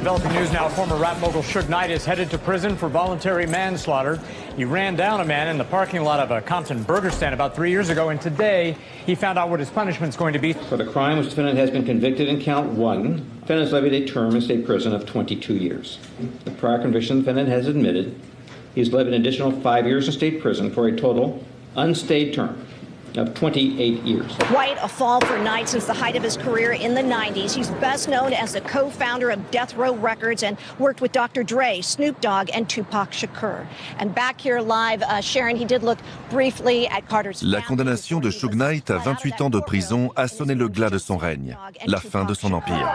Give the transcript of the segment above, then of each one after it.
Developing news now, former rap mogul Suge Knight is headed to prison for voluntary manslaughter. He ran down a man in the parking lot of a Compton burger stand about 3 years ago, and today he found out what his punishment's going to be. For the crime, which the defendant has been convicted in count 1, the defendant has levied a term in state prison of 22 years. The prior conviction, the defendant has admitted he's levied an additional 5 years in state prison for a total unstayed term of 28 years. Quite a fall for Knight since the height of his career in the 90s. He's best known as the co-founder of Death Row Records and worked with Dr. Dre, Snoop Dogg, and Tupac Shakur. And back here live, Sharon, he did look briefly at Carter's. La condamnation de Suge Knight à 28 ans de prison a sonné le glas de son règne, la fin de son empire.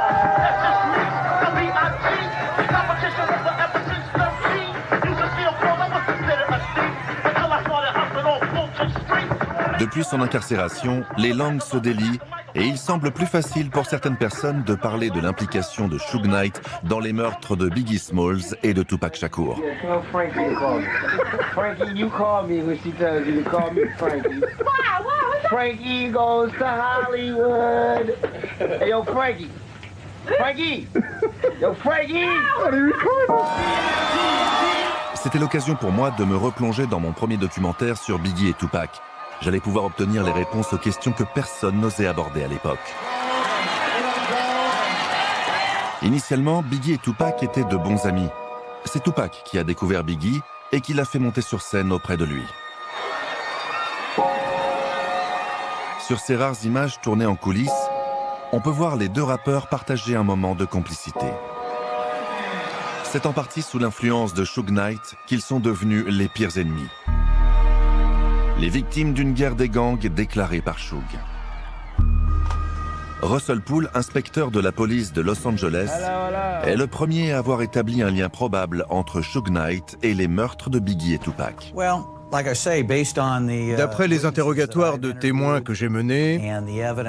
Depuis son incarcération, les langues se délient et il semble plus facile pour certaines personnes de parler de l'implication de Suge Knight dans les meurtres de Biggie Smalls et de Tupac Shakur. Frankie goes to Hollywood. Hey, yo, Frankie. Frankie. Yo, Frankie. C'était l'occasion pour moi de me replonger dans mon premier documentaire sur Biggie et Tupac. J'allais pouvoir obtenir les réponses aux questions que personne n'osait aborder à l'époque. Initialement, Biggie et Tupac étaient de bons amis. C'est Tupac qui a découvert Biggie et qui l'a fait monter sur scène auprès de lui. Sur ces rares images tournées en coulisses, on peut voir les deux rappeurs partager un moment de complicité. C'est en partie sous l'influence de Suge Knight qu'ils sont devenus les pires ennemis. Les victimes d'une guerre des gangs déclarée par Suge. Russell Poole, inspecteur de la police de Los Angeles, est le premier à avoir établi un lien probable entre Suge Knight et les meurtres de Biggie et Tupac. D'après les interrogatoires de témoins que j'ai menés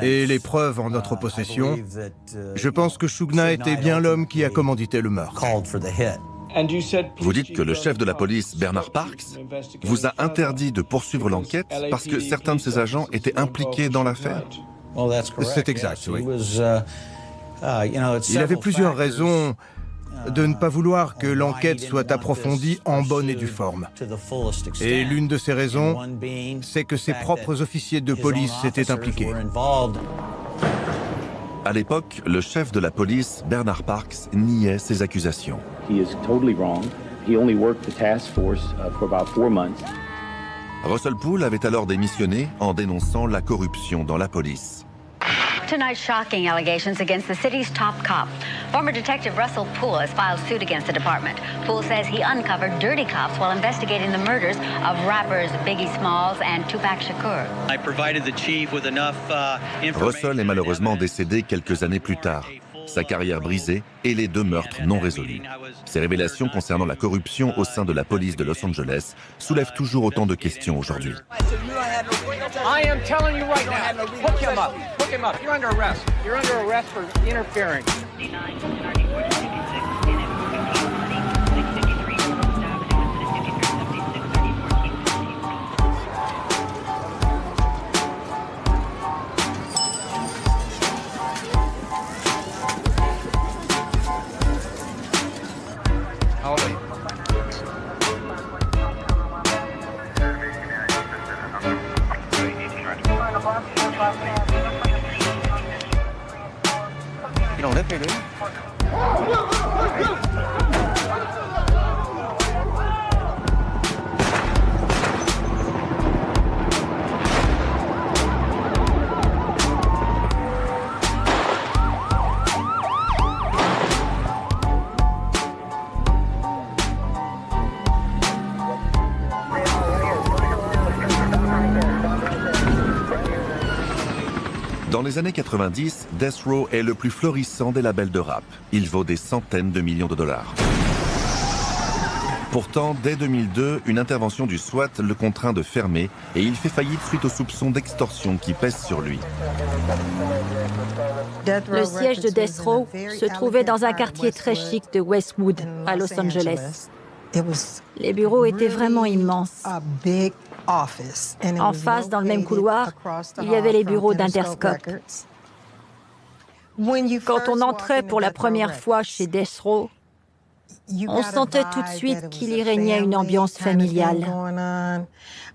et les preuves en notre possession, je pense que Suge Knight est bien l'homme qui a commandité le meurtre. Vous dites que le chef de la police, Bernard Parks, vous a interdit de poursuivre l'enquête parce que certains de ses agents étaient impliqués dans l'affaire? C'est exact, oui. Il avait plusieurs raisons de ne pas vouloir que l'enquête soit approfondie en bonne et due forme. Et l'une de ces raisons, c'est que ses propres officiers de police s'étaient impliqués. À l'époque, le chef de la police, Bernard Parks, niait ces accusations. Russell Poole avait alors démissionné en dénonçant la corruption dans la police. Tonight's shocking allegations against the city's top cop. Former detective Russell Poole has filed suit against the department. Poole says he uncovered dirty cops while investigating the murders of rappers Biggie Smalls and Tupac Shakur. I provided the chief with enough information. Russell est malheureusement décédé quelques années plus tard. Sa carrière brisée et les deux meurtres non résolus. Ces révélations concernant la corruption au sein de la police de Los Angeles soulèvent toujours autant de questions aujourd'hui. I am telling you right now, hook him up. Hook him up. You're under arrest. You're under arrest for interfering. How old are you? You don't live here, do you? Dans les années 90, Death Row est le plus florissant des labels de rap. Il vaut des centaines de millions de dollars. Pourtant, dès 2002, une intervention du SWAT le contraint de fermer et il fait faillite suite aux soupçons d'extorsion qui pèsent sur lui. Le siège de Death Row se trouvait dans un quartier très chic de Westwood, à Los Angeles. Les bureaux étaient vraiment immenses. En face, dans le même couloir, il y avait les bureaux d'Interscope. Quand on entrait pour la première fois chez Death Row, on sentait tout de suite qu'il y régnait une ambiance familiale,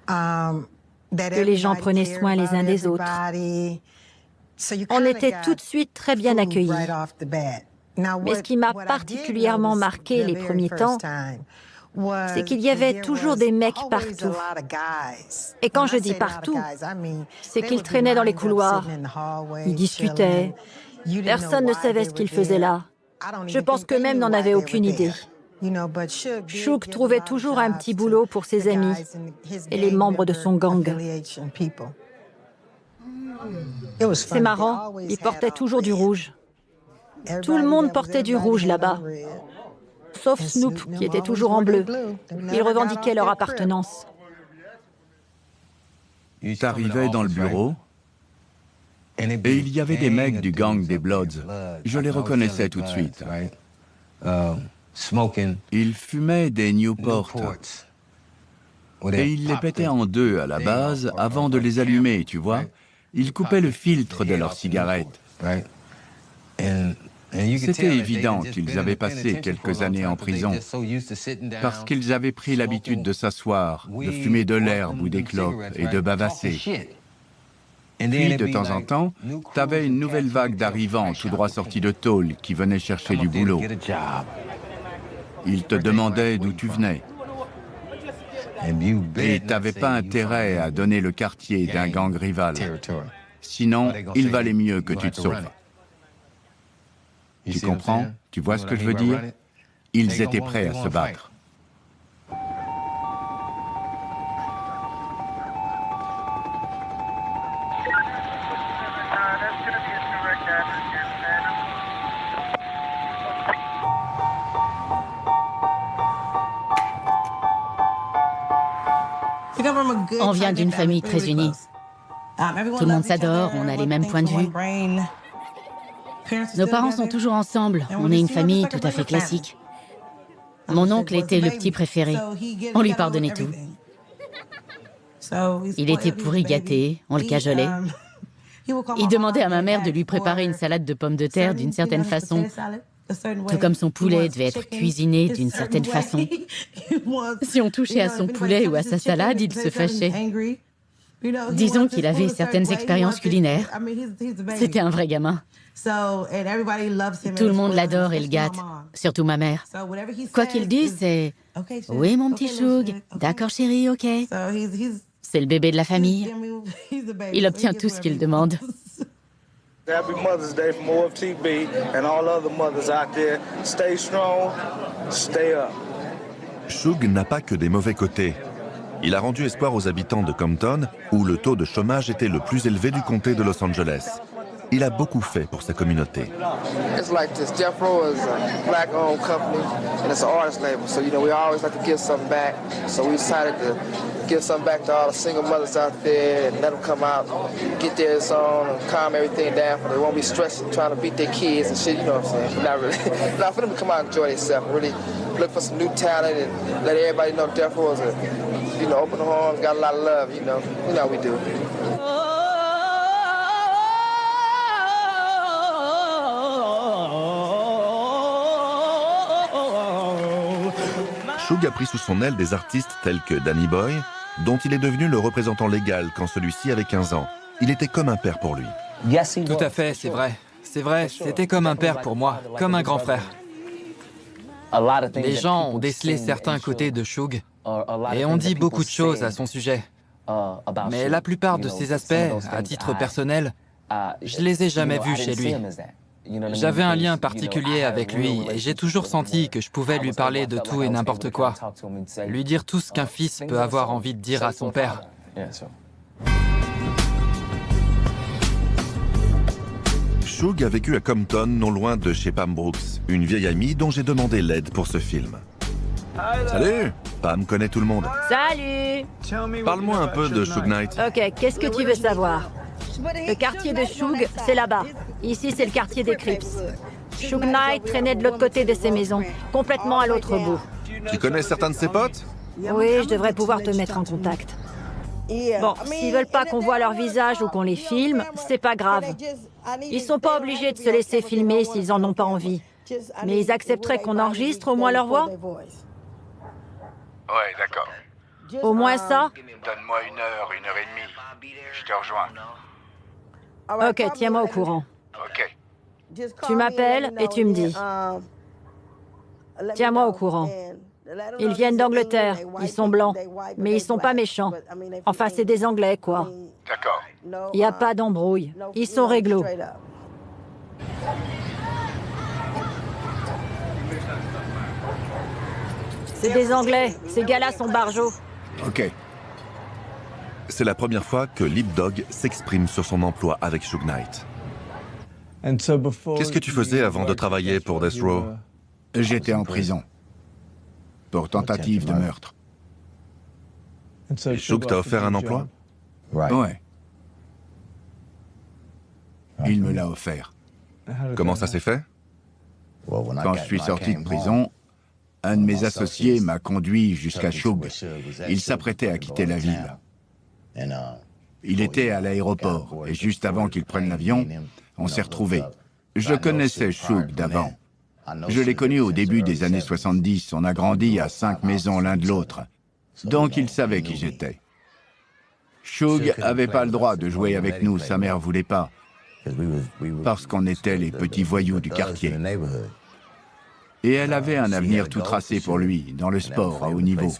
que les gens prenaient soin les uns des autres. On était tout de suite très bien accueillis. Mais ce qui m'a particulièrement marqué les premiers temps, c'est qu'il y avait toujours des mecs partout. Et quand je dis partout, c'est qu'ils traînaient dans les couloirs, ils discutaient, personne ne savait ce qu'ils faisaient là. Je pense qu'eux-mêmes n'en avaient aucune idée. Shug trouvait toujours un petit boulot pour ses amis et les membres de son gang. C'est marrant, il portait toujours du rouge. Tout le monde portait du rouge là-bas, sauf Snoop, qui était toujours en bleu. Ils revendiquaient leur appartenance. T'arrivais dans le bureau, et il y avait des mecs du gang des Bloods. Je les reconnaissais tout de suite. Ils fumaient des Newport. Et ils les pétaient en deux à la base avant de les allumer, tu vois. Ils coupaient le filtre de leurs cigarettes. C'était évident qu'ils avaient passé quelques années en prison parce qu'ils avaient pris l'habitude de s'asseoir, de fumer de l'herbe ou des clopes et de bavasser. Puis, de temps en temps, t'avais une nouvelle vague d'arrivants tout droit sortis de tôle qui venaient chercher du boulot. Ils te demandaient d'où tu venais. Et t'avais pas intérêt à donner le quartier d'un gang rival. Sinon, il valait mieux que tu te sauves. Tu comprends? Tu vois ce que je veux dire? Ils étaient prêts à se battre. On vient d'une famille très unie. Tout le monde s'adore, on a les mêmes points de vue. Nos parents sont toujours ensemble, on est une famille tout à fait classique. Mon oncle était le petit préféré, on lui pardonnait tout. Il était pourri gâté, on le cajolait. Il demandait à ma mère de lui préparer une salade de pommes de terre d'une certaine façon, tout comme son poulet devait être cuisiné d'une certaine façon. Si on touchait à son poulet ou à sa salade, il se fâchait. Disons qu'il avait certaines expériences culinaires. C'était un vrai gamin. Tout le monde l'adore et le gâte, surtout ma mère. Quoi qu'il dise, c'est « Oui, mon petit Shug, d'accord chérie, ok ». C'est le bébé de la famille. Il obtient tout ce qu'il demande. Happy Mother's Day from OFTB and all other mothers out there. Stay strong, stay up. Shug n'a pas que des mauvais côtés. Il a rendu espoir aux habitants de Compton, où le taux de chômage était le plus élevé du comté de Los Angeles. Il a beaucoup fait pour sa communauté. It's like this. Death Row is a black-owned company, and it's an artist label. So, we always like to give something back. So we decided to give something back to all the single mothers out there and let them come out, get their song, and calm everything down. For they won't be stressing, trying to beat their kids and shit, you know what I'm saying? Not really. Not for them to come out and enjoy themselves. Really look for some new talent and let everybody know Death Row is open arms, got a lot of love, You know how we do. Shug a pris sous son aile des artistes tels que Danny Boy, dont il est devenu le représentant légal quand celui-ci avait 15 ans. Il était comme un père pour lui. Tout à fait, c'est vrai. C'est vrai, c'était comme un père pour moi, comme un grand frère. Les gens ont décelé certains côtés de Shug et ont dit beaucoup de choses à son sujet. Mais la plupart de ces aspects, à titre personnel, je les ai jamais vus chez lui. J'avais un lien particulier avec lui et j'ai toujours senti que je pouvais lui parler de tout et n'importe quoi. Lui dire tout ce qu'un fils peut avoir envie de dire à son père. Shug a vécu à Compton, non loin de chez Pam Brooks, une vieille amie dont j'ai demandé l'aide pour ce film. Salut! Pam connaît tout le monde. Salut! Parle-moi un peu de Shug Knight. Ok, qu'est-ce que tu veux savoir? Le quartier de Shug, c'est là-bas. Ici, c'est le quartier des Crips. Shug Knight traînait de l'autre côté de ses maisons, complètement à l'autre bout. Tu connais certains de ses potes? Oui, je devrais pouvoir te mettre en contact. Bon, s'ils veulent pas qu'on voit leur visage ou qu'on les filme, c'est pas grave. Ils sont pas obligés de se laisser filmer s'ils en ont pas envie. Mais ils accepteraient qu'on enregistre au moins leur voix? Ouais, d'accord. Au moins ça? Donne-moi 1 heure, 1 heure et demie. Je te rejoins. Ok, tiens-moi au courant. Ok. Tu m'appelles et tu me dis. Tiens-moi au courant. Ils viennent d'Angleterre, ils sont blancs, mais ils sont pas méchants. Enfin, c'est des Anglais, quoi. D'accord. Il n'y a pas d'embrouille. Ils sont réglo. C'est des Anglais. Ces gars-là sont barjots. Ok. C'est la première fois que Lip Dog s'exprime sur son emploi avec Suge Knight. Qu'est-ce que tu faisais avant de travailler pour Death Row? J'étais en prison. Pour tentative de meurtre. Et Suge t'a offert un emploi? Ouais. Il me l'a offert. Comment ça s'est fait? Quand je suis sorti de prison, un de mes associés m'a conduit jusqu'à Suge. Il s'apprêtait à quitter la ville. Il était à l'aéroport, et juste avant qu'il prenne l'avion, on s'est retrouvés. Je connaissais Suge d'avant. Je l'ai connu au début des années 70. On a grandi à 5 maisons l'un de l'autre. Donc il savait qui j'étais. Suge avait pas le droit de jouer avec nous, sa mère voulait pas. Parce qu'on était les petits voyous du quartier. Et elle avait un avenir tout tracé pour lui, dans le sport à haut niveau.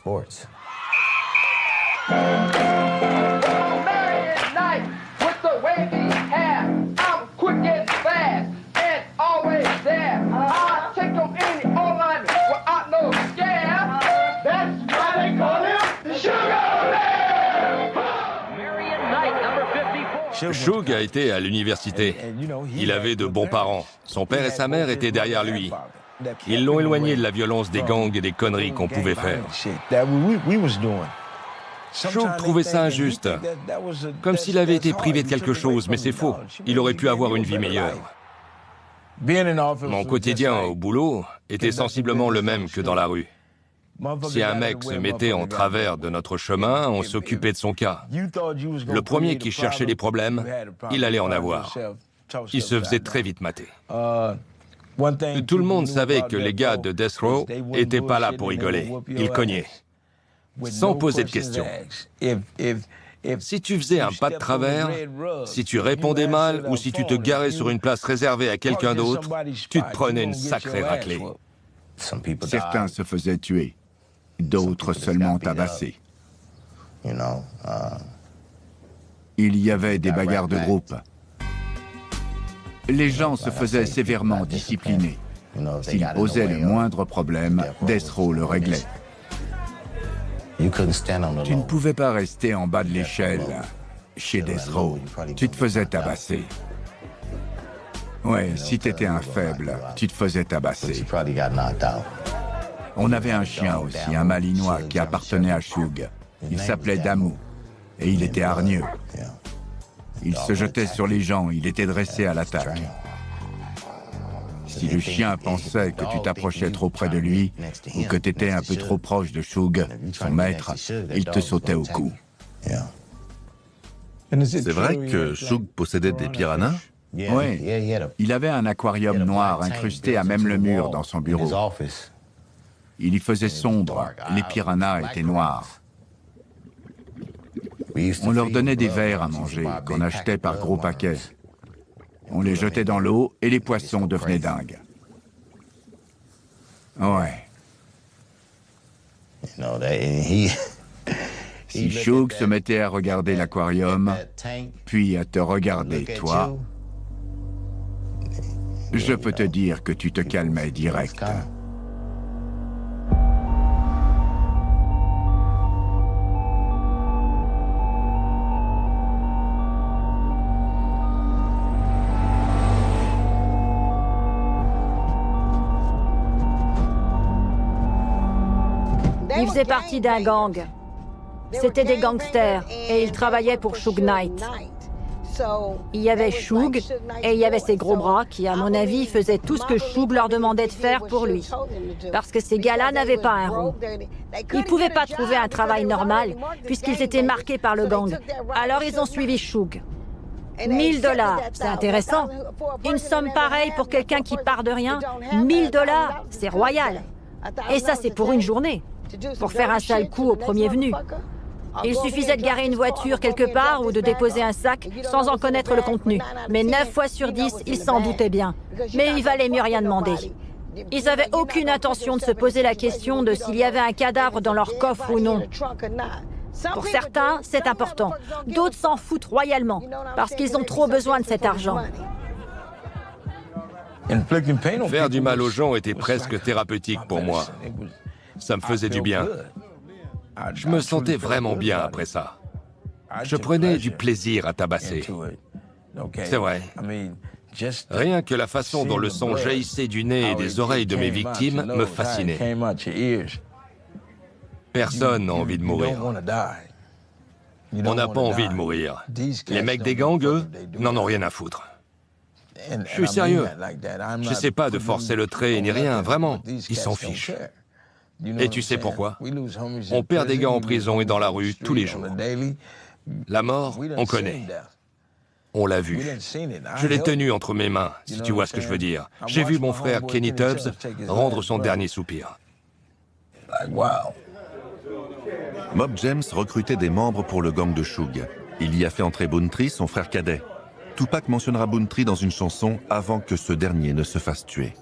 Suge a été à l'université. Il avait de bons parents. Son père et sa mère étaient derrière lui. Ils l'ont éloigné de la violence des gangs et des conneries qu'on pouvait faire. Suge trouvait ça injuste. Comme s'il avait été privé de quelque chose, mais c'est faux. Il aurait pu avoir une vie meilleure. Mon quotidien au boulot était sensiblement le même que dans la rue. Si un mec se mettait en travers de notre chemin, on s'occupait de son cas. Le premier qui cherchait les problèmes, il allait en avoir. Il se faisait très vite mater. Tout le monde savait que les gars de Death Row étaient pas là pour rigoler. Ils cognaient. Sans poser de questions. Si tu faisais un pas de travers, si tu répondais mal ou si tu te garais sur une place réservée à quelqu'un d'autre, tu te prenais une sacrée raclée. Certains se faisaient tuer, d'autres seulement tabassés. Il y avait des bagarres de groupe. Les gens se faisaient sévèrement discipliner. S'ils posaient le moindre problème, Death Row le réglait. Tu ne pouvais pas rester en bas de l'échelle chez Death Row. Tu te faisais tabasser. Ouais, si t'étais un faible, tu te faisais tabasser. On avait un chien aussi, un malinois qui appartenait à Suge. Il s'appelait Damu, et il était hargneux. Il se jetait sur les gens, il était dressé à l'attaque. Si le chien pensait que tu t'approchais trop près de lui, ou que tu étais un peu trop proche de Suge, son maître, il te sautait au cou. C'est vrai que Suge possédait des piranhas? Oui, il avait un aquarium noir incrusté à même le mur dans son bureau. Il y faisait sombre, les piranhas étaient noirs. On leur donnait des vers à manger, qu'on achetait par gros paquets. On les jetait dans l'eau et les poissons devenaient dingues. Ouais. Si Suge se mettait à regarder l'aquarium, puis à te regarder toi, je peux te dire que tu te calmais direct. Ils faisaient partie d'un gang. C'était des gangsters et ils travaillaient pour Suge Knight. Il y avait Shug et il y avait ses gros bras qui, à mon avis, faisaient tout ce que Shug leur demandait de faire pour lui. Parce que ces gars-là n'avaient pas un rond. Ils ne pouvaient pas trouver un travail normal puisqu'ils étaient marqués par le gang. Alors ils ont suivi Shug. 1000 $, c'est intéressant. Une somme pareille pour quelqu'un qui part de rien, 1000 $, c'est royal. Et ça, c'est pour une journée. Pour faire un sale coup au premier venu. Il suffisait de garer une voiture quelque part ou de déposer un sac sans en connaître le contenu. Mais 9 fois sur 10, ils s'en doutaient bien. Mais il valait mieux rien demander. Ils n'avaient aucune intention de se poser la question de s'il y avait un cadavre dans leur coffre ou non. Pour certains, c'est important. D'autres s'en foutent royalement, parce qu'ils ont trop besoin de cet argent. Faire du mal aux gens était presque thérapeutique pour moi. Ça me faisait du bien. Je me sentais vraiment bien après ça. Je prenais du plaisir à tabasser. C'est vrai. Rien que la façon dont le sang jaillissait du nez et des oreilles de mes victimes me fascinait. Personne n'a envie de mourir. On n'a pas envie de mourir. Les mecs des gangs, eux, n'en ont rien à foutre. Je suis sérieux. Je sais pas de forcer le trait ni rien, vraiment. Ils s'en fichent. Et tu sais pourquoi? On perd des gars en prison et dans la rue tous les jours. La mort, on connaît. On l'a vu. Je l'ai tenu entre mes mains, si tu vois ce que je veux dire. J'ai vu mon frère Kenny Tubbs rendre son dernier soupir. Mob James recrutait des membres pour le gang de Shug. Il y a fait entrer Boontry, son frère cadet. Tupac mentionnera Boontry dans une chanson avant que ce dernier ne se fasse tuer.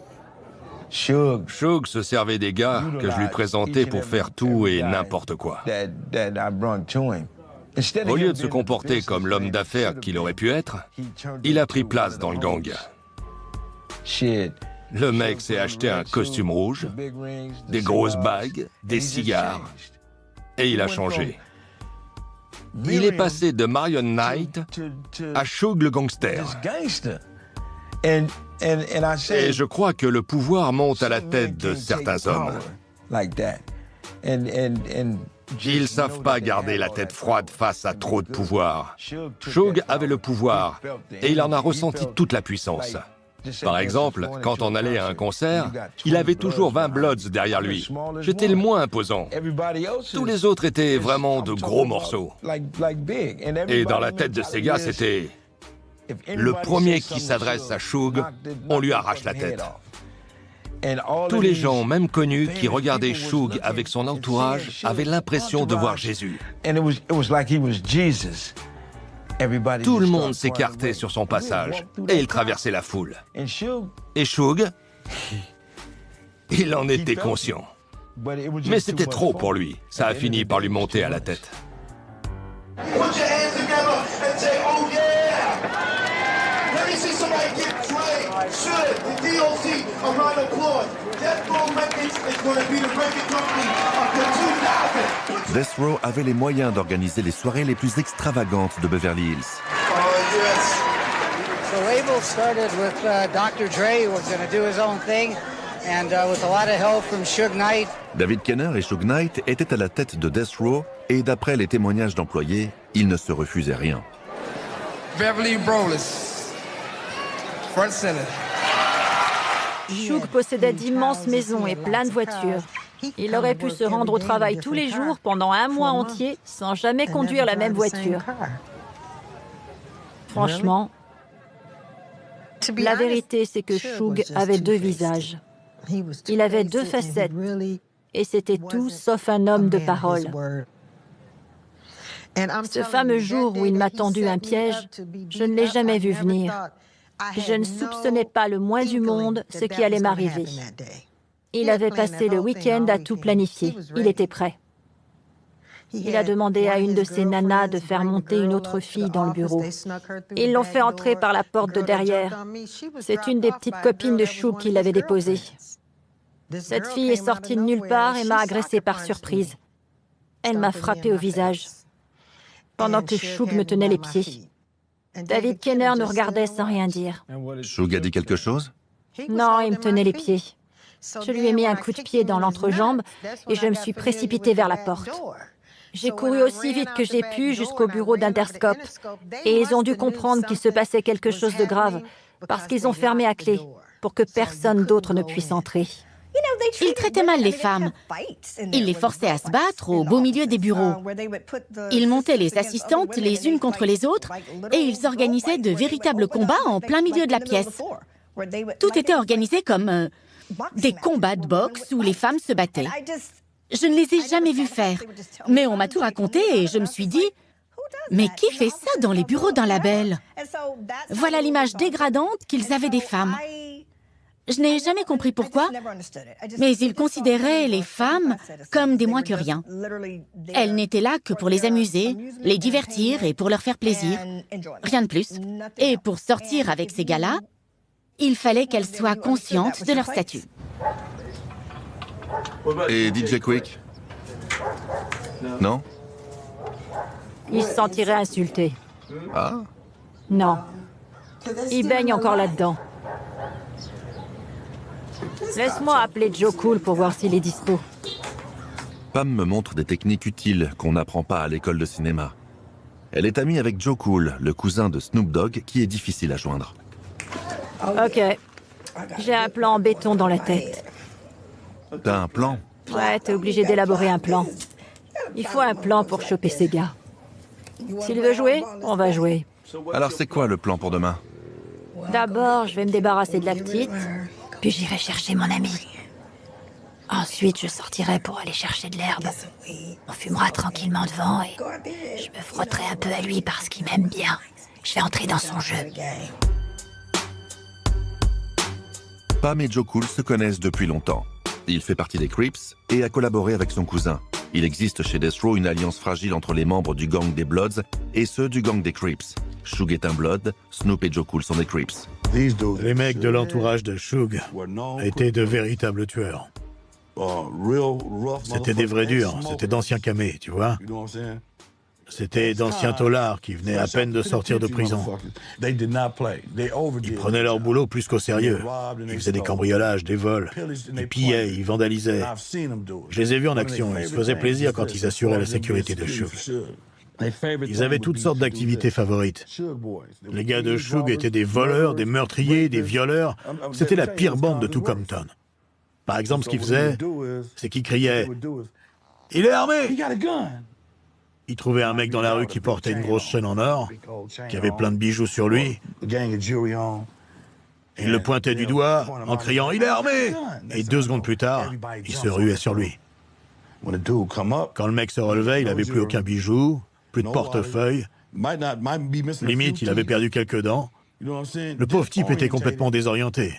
Shug se servait des gars que je lui présentais pour faire tout et n'importe quoi. Au lieu de se comporter comme l'homme d'affaires qu'il aurait pu être, il a pris place dans le gang. Le mec s'est acheté un costume rouge, des grosses bagues, des cigares, et il a changé. Il est passé de Marion Knight à Shug le gangster. Et je crois que le pouvoir monte à la tête de certains hommes. Ils savent pas garder la tête froide face à trop de pouvoir. Shug avait le pouvoir et il en a ressenti toute la puissance. Par exemple, quand on allait à un concert, il avait toujours 20 Bloods derrière lui. J'étais le moins imposant. Tous les autres étaient vraiment de gros morceaux. Et dans la tête de ces gars, c'était... Le premier qui s'adresse à Shug, on lui arrache la tête. Tous les gens, même connus, qui regardaient Shug avec son entourage, avaient l'impression de voir Jésus. Tout le monde s'écartait sur son passage, et il traversait la foule. Et Shug, il en était conscient. Mais c'était trop pour lui. Ça a fini par lui monter à la tête. Death Row avait les moyens d'organiser les soirées les plus extravagantes de Beverly Hills. The label started with Dr. Dre, who was going to do his own thing, and with a lot of help from Suge Knight. David Kenner et Suge Knight étaient à la tête de Death Row et d'après les témoignages d'employés, ils ne se refusaient rien. Beverly Brolis, front center. Shug possédait d'immenses maisons et plein de voitures. Il aurait pu se rendre au travail tous les jours pendant un mois entier sans jamais conduire la même voiture. Franchement, la vérité, c'est que Shug avait deux visages. Il avait deux facettes et c'était tout sauf un homme de parole. Ce fameux jour où il m'a tendu un piège, je ne l'ai jamais vu venir. Je ne soupçonnais pas le moins du monde ce qui allait m'arriver. Il avait passé le week-end à tout planifier. Il était prêt. Il a demandé à une de ses nanas de faire monter une autre fille dans le bureau. Ils l'ont fait entrer par la porte de derrière. C'est une des petites copines de Shug qui l'avait déposée. Cette fille est sortie de nulle part et m'a agressée par surprise. Elle m'a frappé au visage, pendant que Shug me tenait les pieds. David Kenner nous regardait sans rien dire. Shug a dit quelque chose? Non, il me tenait les pieds. Je lui ai mis un coup de pied dans l'entrejambe et je me suis précipitée vers la porte. J'ai couru aussi vite que j'ai pu jusqu'au bureau d'Interscope. Et ils ont dû comprendre qu'il se passait quelque chose de grave, parce qu'ils ont fermé à clé, pour que personne d'autre ne puisse entrer. Ils traitaient mal les femmes. Ils les forçaient à se battre au beau milieu des bureaux. Ils montaient les assistantes les unes contre les autres et ils organisaient de véritables combats en plein milieu de la pièce. Tout était organisé comme des combats de boxe où les femmes se battaient. Je ne les ai jamais vus faire, mais on m'a tout raconté et je me suis dit « Mais qui fait ça dans les bureaux d'un label ?» Voilà l'image dégradante qu'ils avaient des femmes. Je n'ai jamais compris pourquoi, mais ils considéraient les femmes comme des moins que rien. Elles n'étaient là que pour les amuser, les divertir et pour leur faire plaisir. Rien de plus. Et pour sortir avec ces gars-là, il fallait qu'elles soient conscientes de leur statut. Et DJ Quick? Non? Il se sentirait insulté. Ah? Non. Il baigne encore là-dedans. Laisse-moi appeler Joe Cool pour voir s'il est dispo. Pam me montre des techniques utiles qu'on n'apprend pas à l'école de cinéma. Elle est amie avec Joe Cool, le cousin de Snoop Dogg, qui est difficile à joindre. Ok. J'ai un plan en béton dans la tête. T'as un plan? Ouais, t'es obligé d'élaborer un plan. Il faut un plan pour choper ces gars. S'il veut jouer, on va jouer. Alors c'est quoi le plan pour demain? D'abord, je vais me débarrasser de la petite, puis j'irai chercher mon ami. Ensuite, je sortirai pour aller chercher de l'herbe. On fumera tranquillement devant et je me frotterai un peu à lui parce qu'il m'aime bien. Je vais entrer dans son jeu. Pam et Joe Cool se connaissent depuis longtemps. Il fait partie des Crips et a collaboré avec son cousin. Il existe chez Death Row une alliance fragile entre les membres du gang des Bloods et ceux du gang des Crips. Shug est un Blood, Snoop et Joe Cool sont des Crips. Les mecs de l'entourage de Shug étaient de véritables tueurs. C'était des vrais durs, c'était d'anciens camés, tu vois. C'était d'anciens taulards qui venaient à peine de sortir de prison. Ils prenaient leur boulot plus qu'au sérieux. Ils faisaient des cambriolages, des vols. Ils pillaient, ils vandalisaient. Je les ai vus en action. Ils se faisaient plaisir quand ils assuraient la sécurité de Shug. Ils avaient toutes sortes d'activités favorites. Les gars de Shug étaient des voleurs, des meurtriers, des violeurs. C'était la pire bande de tout Compton. Par exemple, ce qu'ils faisaient, c'est qu'ils criaient « Il est armé !» Ils trouvaient un mec dans la rue qui portait une grosse chaîne en or, qui avait plein de bijoux sur lui. Ils le pointaient du doigt en criant « Il est armé !» Et 2 secondes plus tard, ils se ruaient sur lui. Quand le mec se relevait, il n'avait plus aucun bijou, plus de portefeuille. Limite, il avait perdu quelques dents. Le pauvre type était complètement désorienté.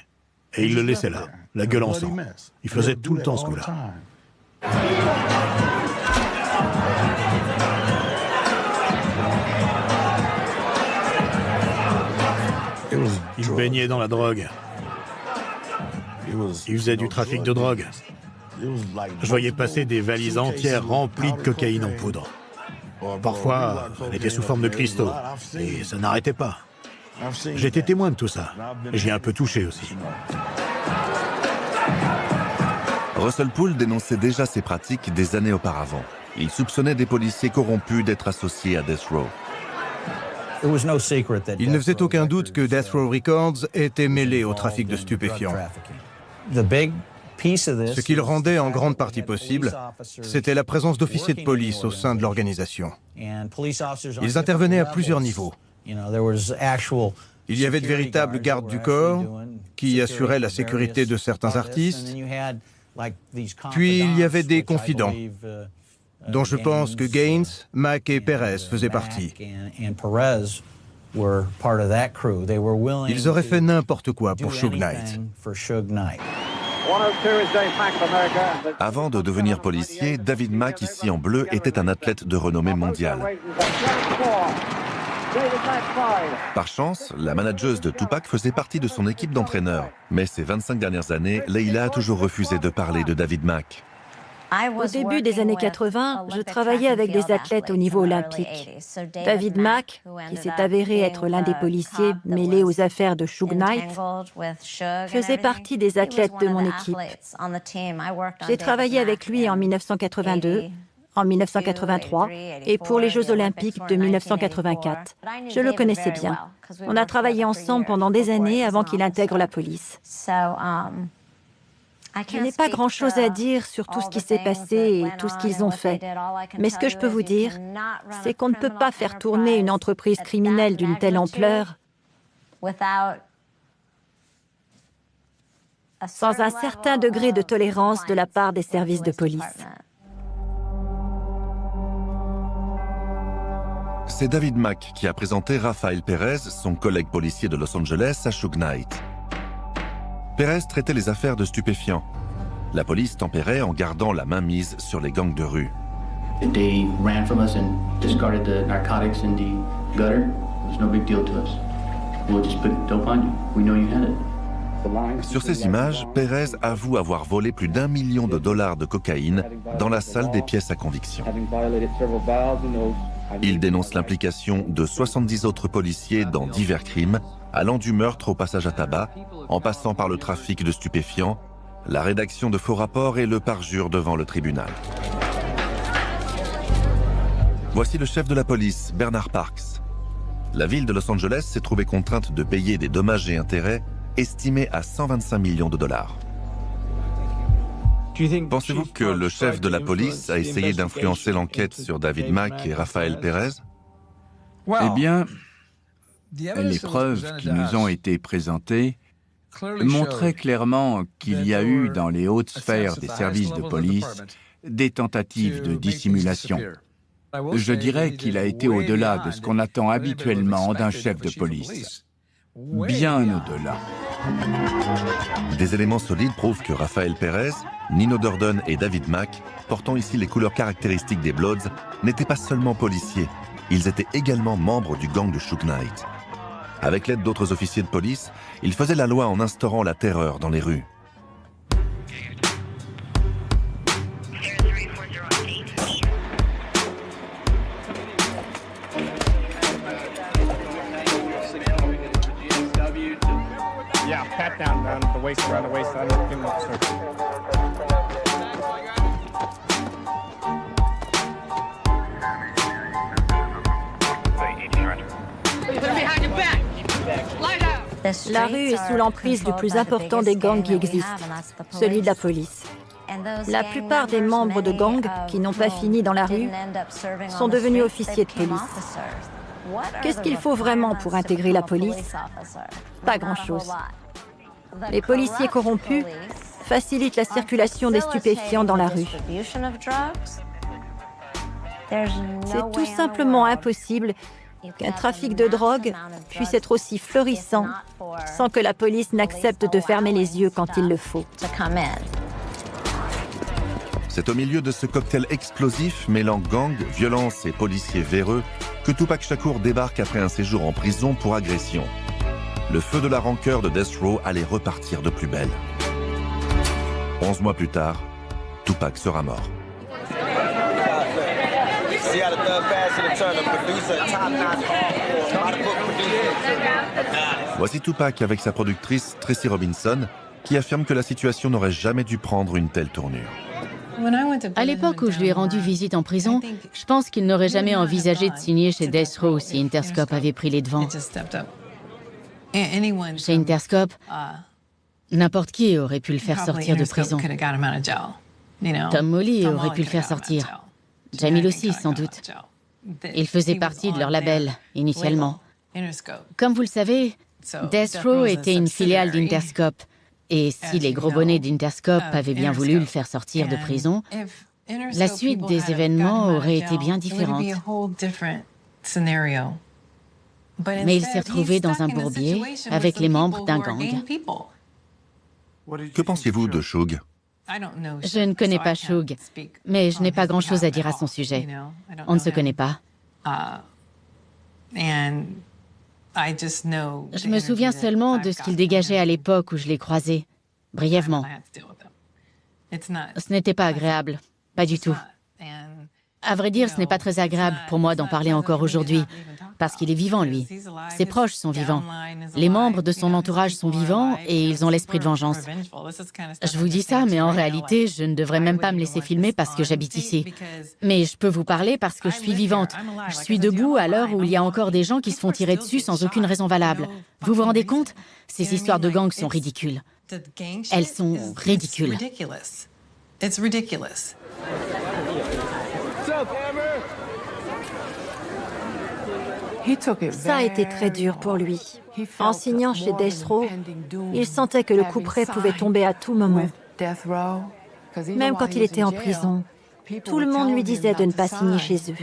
Et il le laissait là, la gueule en sang. Il faisait tout le temps ce coup-là. Il baignait dans la drogue. Il faisait du trafic de drogue. Je voyais passer des valises entières remplies de cocaïne en poudre. Parfois, elle était sous forme de cristaux. Et ça n'arrêtait pas. J'étais témoin de tout ça. Et j'y ai un peu touché aussi. Russell Poole dénonçait déjà ces pratiques des années auparavant. Il soupçonnait des policiers corrompus d'être associés à Death Row. Il ne faisait aucun doute que Death Row Records était mêlé au trafic de stupéfiants. Ce qui le rendait en grande partie possible, c'était la présence d'officiers de police au sein de l'organisation. Ils intervenaient à plusieurs niveaux. Il y avait de véritables gardes du corps qui assuraient la sécurité de certains artistes. Puis il y avait des confidents, dont je pense que Gaines, Mack et Perez faisaient partie. Ils auraient fait n'importe quoi pour Suge Knight. Avant de devenir policier, David Mack, ici en bleu, était un athlète de renommée mondiale. Par chance, la manageuse de Tupac faisait partie de son équipe d'entraîneurs. Mais ces 25 dernières années, Leila a toujours refusé de parler de David Mack. Au début des années 80, je travaillais avec des athlètes au niveau olympique. David Mack, qui s'est avéré être l'un des policiers mêlés aux affaires de Suge Knight, faisait partie des athlètes de mon équipe. J'ai travaillé avec lui en 1982, en 1983 et pour les Jeux olympiques de 1984. Je le connaissais bien. On a travaillé ensemble pendant des années avant qu'il intègre la police. Je n'ai pas grand-chose à dire sur tout ce qui s'est passé et tout ce qu'ils ont fait. Mais ce que je peux vous dire, c'est qu'on ne peut pas faire tourner une entreprise criminelle d'une telle ampleur sans un certain degré de tolérance de la part des services de police. C'est David Mack qui a présenté Rafael Pérez, son collègue policier de Los Angeles, à Suge Knight. Pérez traitait les affaires de stupéfiants. La police tempérait en gardant la main mise sur les gangs de rue. They ran from us and discarded the narcotics in the gutter. It was no big deal to us. We'll just put dope on you. We know you had it. Sur ces images, Pérez avoue avoir volé plus d'1 million de dollars de cocaïne dans la salle des pièces à conviction. Il dénonce l'implication de 70 autres policiers dans divers crimes, allant du meurtre au passage à tabac, en passant par le trafic de stupéfiants, la rédaction de faux rapports et le parjure devant le tribunal. Voici le chef de la police, Bernard Parks. La ville de Los Angeles s'est trouvée contrainte de payer des dommages et intérêts estimés à 125 millions de dollars. Pensez-vous que le chef de la police a essayé d'influencer l'enquête sur David Mack et Rafael Pérez? Eh bien, les preuves qui nous ont été présentées montraient clairement qu'il y a eu dans les hautes sphères des services de police des tentatives de dissimulation. Je dirais qu'il a été au-delà de ce qu'on attend habituellement d'un chef de police. Bien au-delà. Des éléments solides prouvent que Rafael Pérez, Nino Durden et David Mack, portant ici les couleurs caractéristiques des Bloods, n'étaient pas seulement policiers, ils étaient également membres du gang de Suge Knight. Avec l'aide d'autres officiers de police, ils faisaient la loi en instaurant la terreur dans les rues. Yeah, pat down the waist, around the waist. I'm looking up, sir. La rue est sous l'emprise du plus important des gangs qui existent, celui de la police. La plupart des membres de gangs qui n'ont pas fini dans la rue sont devenus officiers de police. Qu'est-ce qu'il faut vraiment pour intégrer la police? Pas grand-chose. Les policiers corrompus facilitent la circulation des stupéfiants dans la rue. C'est tout simplement impossible qu'un trafic de drogue puisse être aussi florissant sans que la police n'accepte de fermer les yeux quand il le faut. C'est au milieu de ce cocktail explosif mêlant gang, violence et policiers véreux que Tupac Shakur débarque après un séjour en prison pour agression. Le feu de la rancœur de Death Row allait repartir de plus belle. 11 mois plus tard, Tupac sera mort. Voici Tupac avec sa productrice Tracy Robinson qui affirme que la situation n'aurait jamais dû prendre une telle tournure. À l'époque où je lui ai rendu visite en prison, je pense qu'il n'aurait jamais envisagé de signer chez Death Row si Interscope avait pris les devants. Chez Interscope, n'importe qui aurait pu le faire sortir de prison. Tom Molly aurait pu le faire sortir. Jamil aussi, sans doute. Il faisait partie de leur label, initialement. Comme vous le savez, Death Row était une filiale d'Interscope. Et si les gros bonnets d'Interscope avaient bien voulu le faire sortir de prison, la suite des événements aurait été bien différente. Mais il s'est retrouvé dans un bourbier avec les membres d'un gang. Que pensiez-vous de Suge? Je ne connais pas Suge, mais je n'ai pas grand-chose à dire à son sujet. On ne se connaît pas. Je me souviens seulement de ce qu'il dégageait à l'époque où je l'ai croisé, brièvement. Ce n'était pas agréable, pas du tout. À vrai dire, ce n'est pas très agréable pour moi d'en parler encore aujourd'hui, parce qu'il est vivant, lui. Ses proches sont vivants. Les membres de son entourage sont vivants et ils ont l'esprit de vengeance. Je vous dis ça, mais en réalité, je ne devrais même pas me laisser filmer parce que j'habite ici. Mais je peux vous parler parce que je suis vivante. Je suis debout à l'heure où il y a encore des gens qui se font tirer dessus sans aucune raison valable. Vous vous rendez compte? Ces histoires de gangs sont ridicules. Elles sont ridicules. Ça a été très dur pour lui. En signant chez Death Row, il sentait que le couperet pouvait tomber à tout moment. Même quand il était en prison, tout le monde lui disait de ne pas signer chez eux.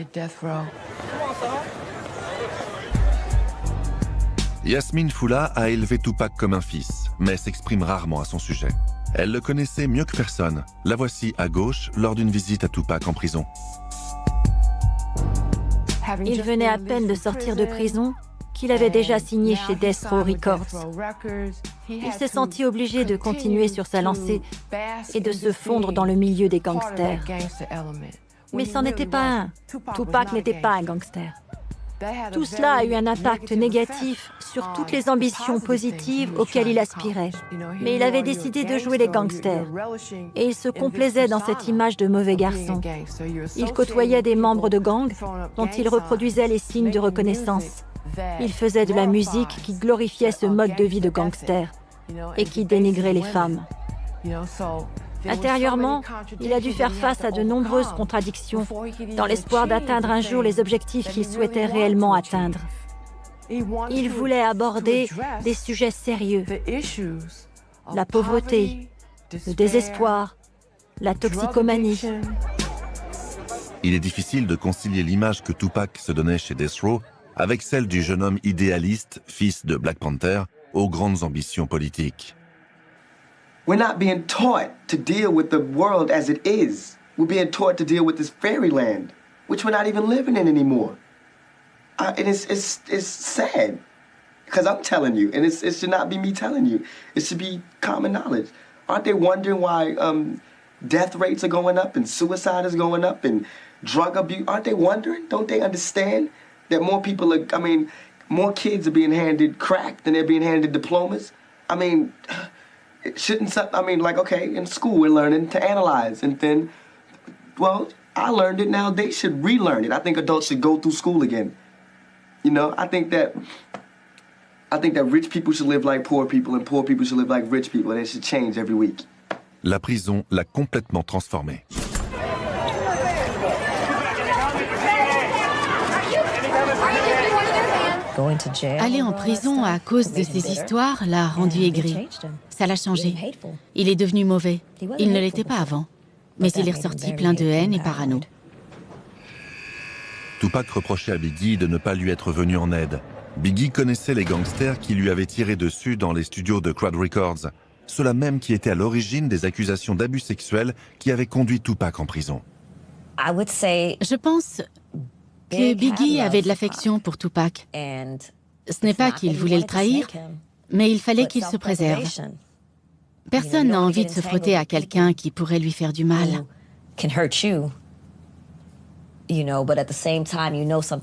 Yasmine Foula a élevé Tupac comme un fils, mais s'exprime rarement à son sujet. Elle le connaissait mieux que personne. La voici à gauche lors d'une visite à Tupac en prison. Il venait à peine de sortir de prison qu'il avait déjà signé chez Death Row Records. Il s'est senti obligé de continuer sur sa lancée et de se fondre dans le milieu des gangsters. Mais c'en était pas un. Tupac n'était pas un gangster. Tout cela a eu un impact négatif sur toutes les ambitions positives auxquelles il aspirait. Mais il avait décidé de jouer les gangsters. Et il se complaisait dans cette image de mauvais garçon. Il côtoyait des membres de gangs dont il reproduisait les signes de reconnaissance. Il faisait de la musique qui glorifiait ce mode de vie de gangster et qui dénigrait les femmes. Intérieurement, il a dû faire face à de nombreuses contradictions dans l'espoir d'atteindre un jour les objectifs qu'il souhaitait réellement atteindre. Il voulait aborder des sujets sérieux, la pauvreté, le désespoir, la toxicomanie. Il est difficile de concilier l'image que Tupac se donnait chez Death Row avec celle du jeune homme idéaliste, fils de Black Panther, aux grandes ambitions politiques. We're not being taught to deal with the world as it is. We're being taught to deal with this fairyland, which we're not even living in anymore. And it's sad, because I'm telling you, and it should not be me telling you. It should be common knowledge. Aren't they wondering why death rates are going up and suicide is going up and drug abuse? Aren't they wondering? Don't they understand that more people are, more kids are being handed crack than they're being handed diplomas? Okay, in school we're learning to analyze, and then, well, I learned it, now they should relearn it. I think adults should go through school again. You know, I think that rich people should live like poor people, and poor people should live like rich people, and it should change every week. La prison l'a complètement transformé. Aller en prison à cause de ces histoires l'a rendu aigri. Ça l'a changé. Il est devenu mauvais. Il ne l'était pas avant. Mais il est ressorti plein de haine et parano. Tupac reprochait à Biggie de ne pas lui être venu en aide. Biggie connaissait les gangsters qui lui avaient tiré dessus dans les studios de Crowd Records. Ceux-là même qui étaient à l'origine des accusations d'abus sexuels qui avaient conduit Tupac en prison. Je pense que Biggie avait de l'affection pour Tupac. Ce n'est pas qu'il voulait le trahir, mais il fallait qu'il se préserve. Personne n'a envie de se frotter à quelqu'un qui pourrait lui faire du mal.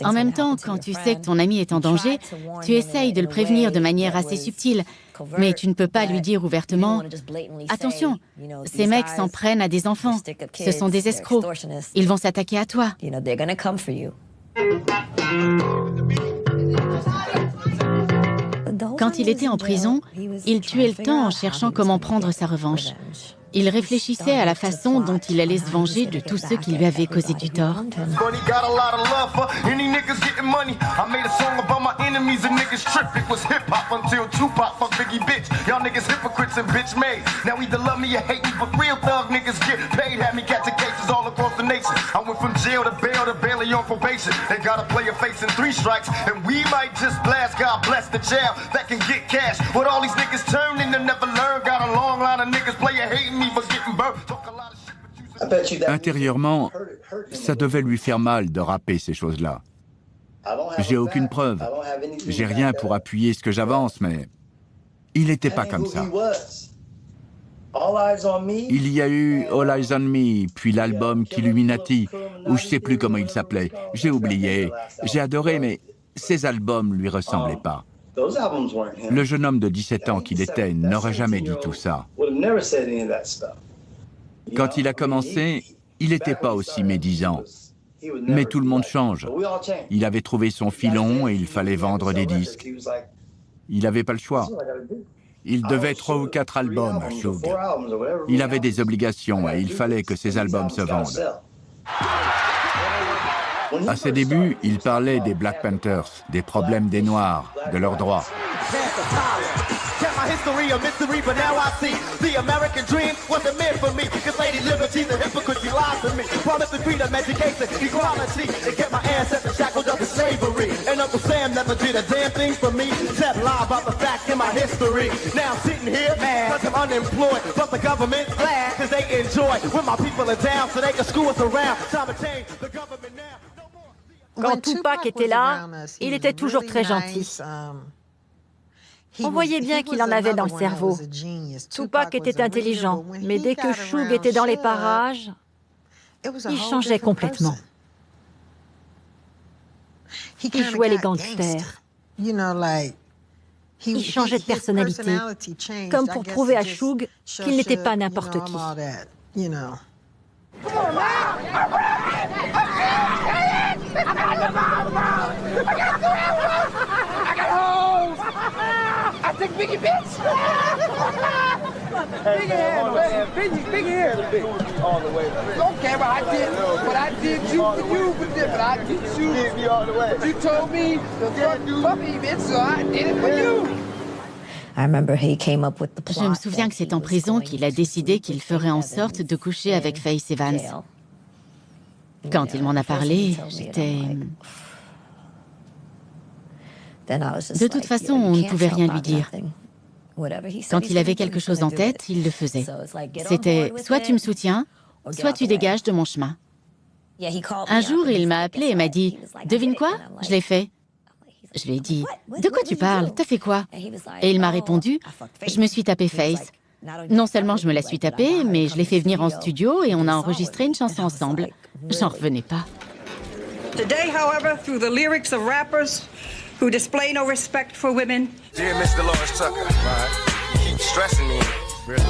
En même temps, quand tu sais que ton ami est en danger, tu essayes de le prévenir de manière assez subtile, mais tu ne peux pas lui dire ouvertement « Attention, ces mecs s'en prennent à des enfants, ce sont des escrocs, ils vont s'attaquer à toi. » Quand il était en prison, il tuait le temps en cherchant comment prendre sa revanche. Il réfléchissait à la façon dont il allait se venger de tous ceux qui lui avaient causé du tort. Intérieurement, ça devait lui faire mal de rapper ces choses-là. J'ai aucune preuve. J'ai rien pour appuyer ce que j'avance, mais il n'était pas comme ça. Il y a eu All Eyes on Me, puis l'album Killuminati, ou je sais plus comment il s'appelait. J'ai oublié. J'ai adoré, mais Ces albums lui ressemblaient pas. Le jeune homme de 17 ans qu'il était n'aurait jamais dit tout ça. Quand il a commencé, il n'était pas aussi médisant. Mais tout le monde change. Il avait trouvé son filon et il fallait vendre des disques. Il n'avait pas le choix. Il devait 3 ou 4 albums à Suge. Il avait des obligations et il fallait que ses albums se vendent. À ses débuts, il parlait des Black Panthers, des problèmes des Noirs, de leurs droits. Kept my history a mystery, but now I see the American dream wasn't meant for me. Cause Lady Liberty, the hypocrisy lies to me. Promise to freedom, education, equality. It kept my ancestors shackled up in slavery. And Uncle Sam never did a damn thing for me. Said lie about the facts in my history. Now I'm sitting here mad cause I'm unemployed. But the government's glad cause they enjoy when my people are down so they can screw us around. Time to change the government now. Quand Tupac était là, il était toujours très gentil. On voyait bien qu'il en avait dans le cerveau. Tupac était intelligent, mais dès que Suge était dans les parages, il changeait complètement. Il jouait les gangsters. Il changeait de personnalité, comme pour prouver à Suge qu'il n'était pas n'importe qui. I think Biggie bitch. Big hair, all the way. Okay, but I did you for you, but I did you all the way. You told me to fuck me, bitch, so I did it for you. Je me souviens que c'est en prison qu'il a décidé qu'il ferait en sorte de coucher avec Faith Evans. Quand il m'en a parlé, j'étais... De toute façon, on ne pouvait rien lui dire. Quand il avait quelque chose en tête, il le faisait. C'était soit tu me soutiens, soit tu dégages de mon chemin. Un jour, il m'a appelé et m'a dit « Devine quoi ? Je l'ai fait. » Je lui ai dit « De quoi tu parles ? T'as fait quoi ?» Et il m'a répondu « Je me suis tapé Faith. Non seulement je me la suis tapée, mais je l'ai fait venir en studio et on a enregistré une chanson ensemble. J'en revenais pas. Today, however, through the lyrics of rappers who display no respect for women. Dear Miss Dolores Tucker, you keep stressing me,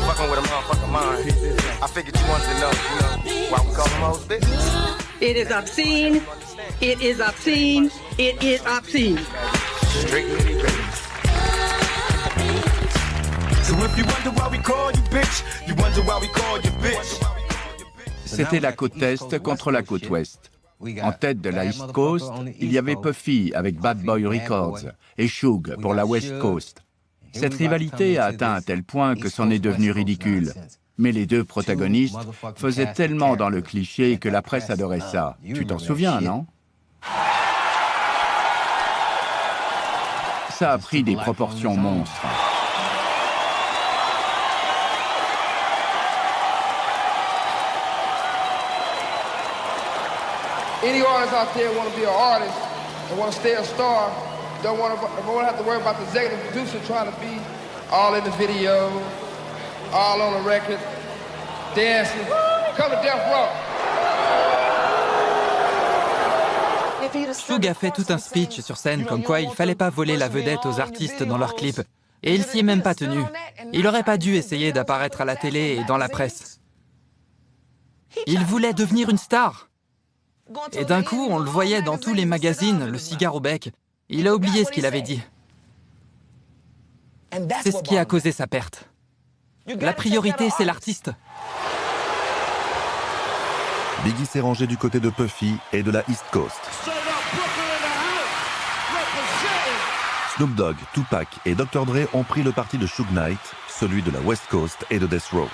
fucking with a motherfucking mind. I figured you wanted to know, why we call them hoes bitches. It is obscene. It is obscene. It is obscene. Strictly bitches. So if you wonder why we call you bitch, you wonder why we call you bitch. C'était la côte Est contre la côte Ouest. En tête de la East Coast, il y avait Puffy avec Bad Boy Records et Suge pour la West Coast. Cette rivalité a atteint un tel point que c'en est devenu ridicule. Mais les deux protagonistes faisaient tellement dans le cliché que la presse adorait ça. Tu t'en souviens, non? Ça a pris des proportions monstres. Any artist out there want to be an artist and want to stay a star, don't want to have to worry about the executive producer trying to be all in the video, all on the record, dancing. Come to Death Row. Suge a fait tout un speech sur scène comme quoi il fallait pas voler la vedette aux artistes dans leurs clips. Et il s'y est même pas tenu. Il aurait pas dû essayer d'apparaître à la télé et dans la presse. Il voulait devenir une star. Et d'un coup, on le voyait dans tous les magazines, le cigare au bec. Il a oublié ce qu'il avait dit. C'est ce qui a causé sa perte. La priorité, c'est l'artiste. Biggie s'est rangé du côté de Puffy et de la East Coast. Snoop Dogg, Tupac et Dr. Dre ont pris le parti de Suge Knight, celui de la West Coast et de Death Row.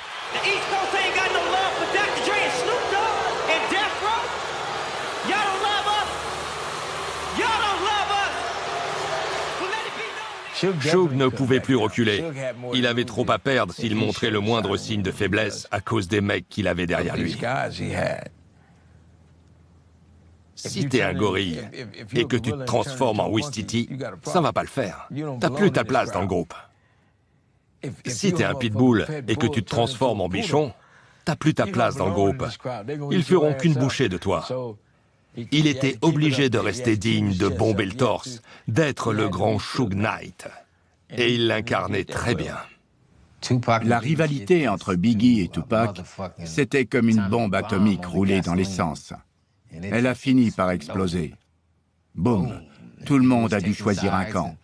Suge ne pouvait plus reculer. Il avait trop à perdre s'il montrait le moindre signe de faiblesse à cause des mecs qu'il avait derrière lui. Si t'es un gorille et que tu te transformes en Wistiti, ça va pas le faire. T'as plus ta place dans le groupe. Si t'es un pitbull et que tu te transformes en bichon, t'as plus ta place dans le groupe. Ils feront qu'une bouchée de toi. Il était obligé de rester digne de bomber le torse, d'être le grand Suge Knight. Et il l'incarnait très bien. La rivalité entre Biggie et Tupac, c'était comme une bombe atomique roulée dans l'essence. Elle a fini par exploser. Boum, tout le monde a dû choisir un camp.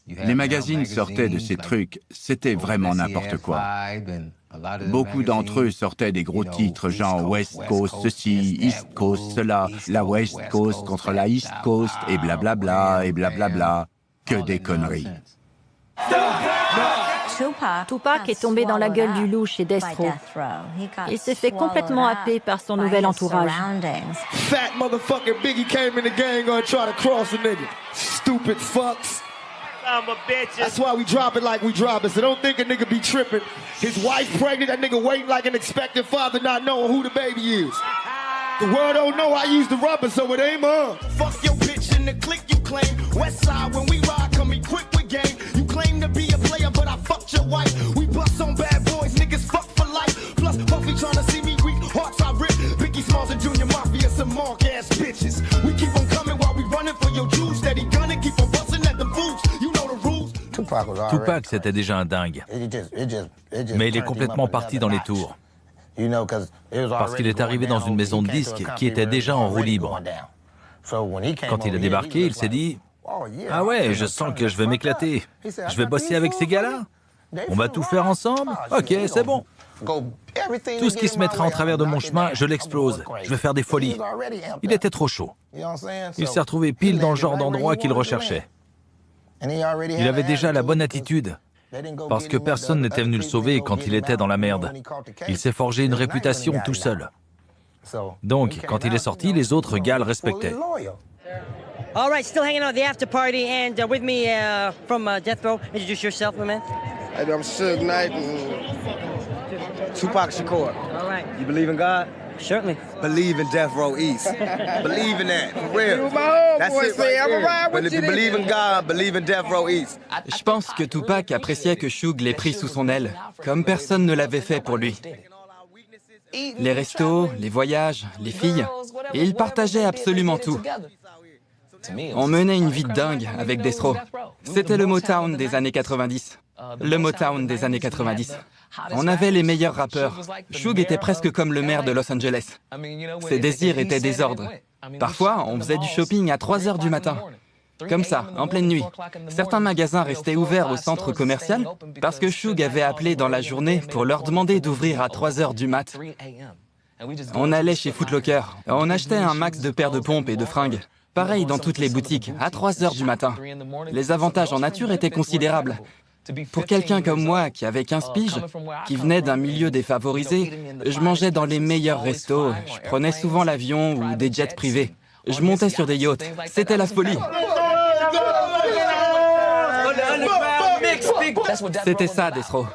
Les magazines sortaient de ces trucs, c'était vraiment n'importe quoi. Beaucoup d'entre eux sortaient des gros titres genre West Coast ceci, East Coast cela, la West Coast contre la East Coast et blablabla et blablabla. Que des conneries. Tupac est tombé dans la gueule du loup chez Death Row. Il s'est fait complètement happer par son nouvel entourage. Fat motherfucking Biggie came in the gang gonna try to cross a nigga. Stupid fucks. That's why we drop it like we drop it. So don't think a nigga be tripping. His wife pregnant, that nigga waiting like an expected father, not knowing who the baby is. The world don't know I use the rubber, so it ain't mine. Fuck your bitch in the click you claim. West side when we ride, come equipped with game. You claim to be a player, but I fucked your wife. We bust on bad boys, niggas fuck for life. Plus Puffy tryna see me weak, hearts I rip. Biggie Smalls and Junior Mafia, some mark ass bitches. We keep on coming while we running for your juice. Steady gunning, keep on busting at them fools. You know the rules. Tupac, c'était déjà un dingue. Mais il est complètement parti dans les tours. Parce qu'il est arrivé dans une maison de disques qui était déjà en roue libre. Quand il a débarqué, il s'est dit « Ah ouais, je sens que je vais m'éclater. Je vais bosser avec ces gars-là. On va tout faire ensemble. Ok, c'est bon. Tout ce qui se mettra en travers de mon chemin, je l'explose. Je vais faire des folies. » Il était trop chaud. Il s'est retrouvé pile dans le genre d'endroit qu'il recherchait. Il avait déjà la bonne attitude, parce que personne n'était venu le sauver quand il était dans la merde. Il s'est forgé une réputation tout seul. Donc, quand il est sorti, les autres gars le respectaient. All right, still hanging out at the after party, and with me from Death Row. Introduce yourself, my man. Hey, I'm Suge Knight and Tupac Shakur. All right. You believe in God? Certainly. Believe in Death Row East. Believe in that, for real. That's it right there. But if you believe in God, believe in Death Row East. Je pense que Tupac appréciait que Suge l'ait pris sous son aile, comme personne ne l'avait fait pour lui. Les restos, les voyages, les filles, et il partageait absolument tout. On menait une vie de dingue avec Death Row. C'était le Motown des années 90. Le Motown des années 90. On avait les meilleurs rappeurs. Suge était presque comme le maire de Los Angeles. Ses désirs étaient désordres. Parfois, on faisait du shopping à 3 heures du matin. Comme ça, en pleine nuit. Certains magasins restaient ouverts au centre commercial parce que Suge avait appelé dans la journée pour leur demander d'ouvrir à 3 heures du mat. On allait chez Foot Locker. On achetait un max de paires de pompes et de fringues. Pareil dans toutes les boutiques, à 3 heures du matin. Les avantages en nature étaient considérables. Pour quelqu'un comme moi, qui avait 15 piges, qui venait d'un milieu défavorisé, je mangeais dans les meilleurs restos, je prenais souvent l'avion ou des jets privés. Je montais sur des yachts. C'était la folie. C'était ça, Death Row.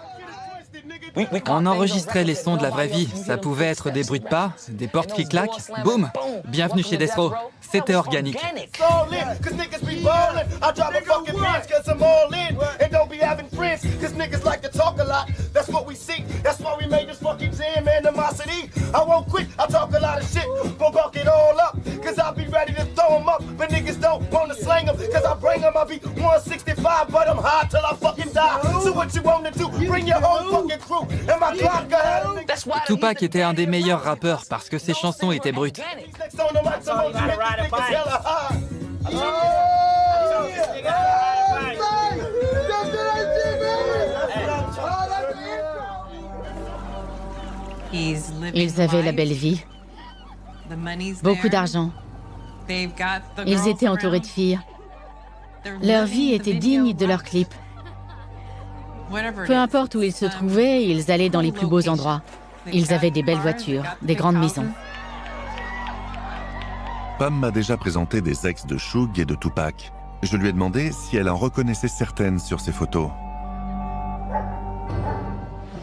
On enregistrait les sons de la vraie vie. Ça pouvait être des bruits de pas, des portes qui claquent. Boum! Bienvenue chez Death Row. C'était organique. Tupac était un des meilleurs rappeurs parce que ses chansons étaient brutes. Ils avaient la belle vie, beaucoup d'argent. Ils étaient entourés de filles. Leur vie était digne de leurs clips. Peu importe où ils se trouvaient, ils allaient dans les plus beaux endroits. Ils avaient des belles voitures, des grandes maisons. Pam m'a déjà présenté des ex de Suge et de Tupac. Je lui ai demandé si elle en reconnaissait certaines sur ses photos.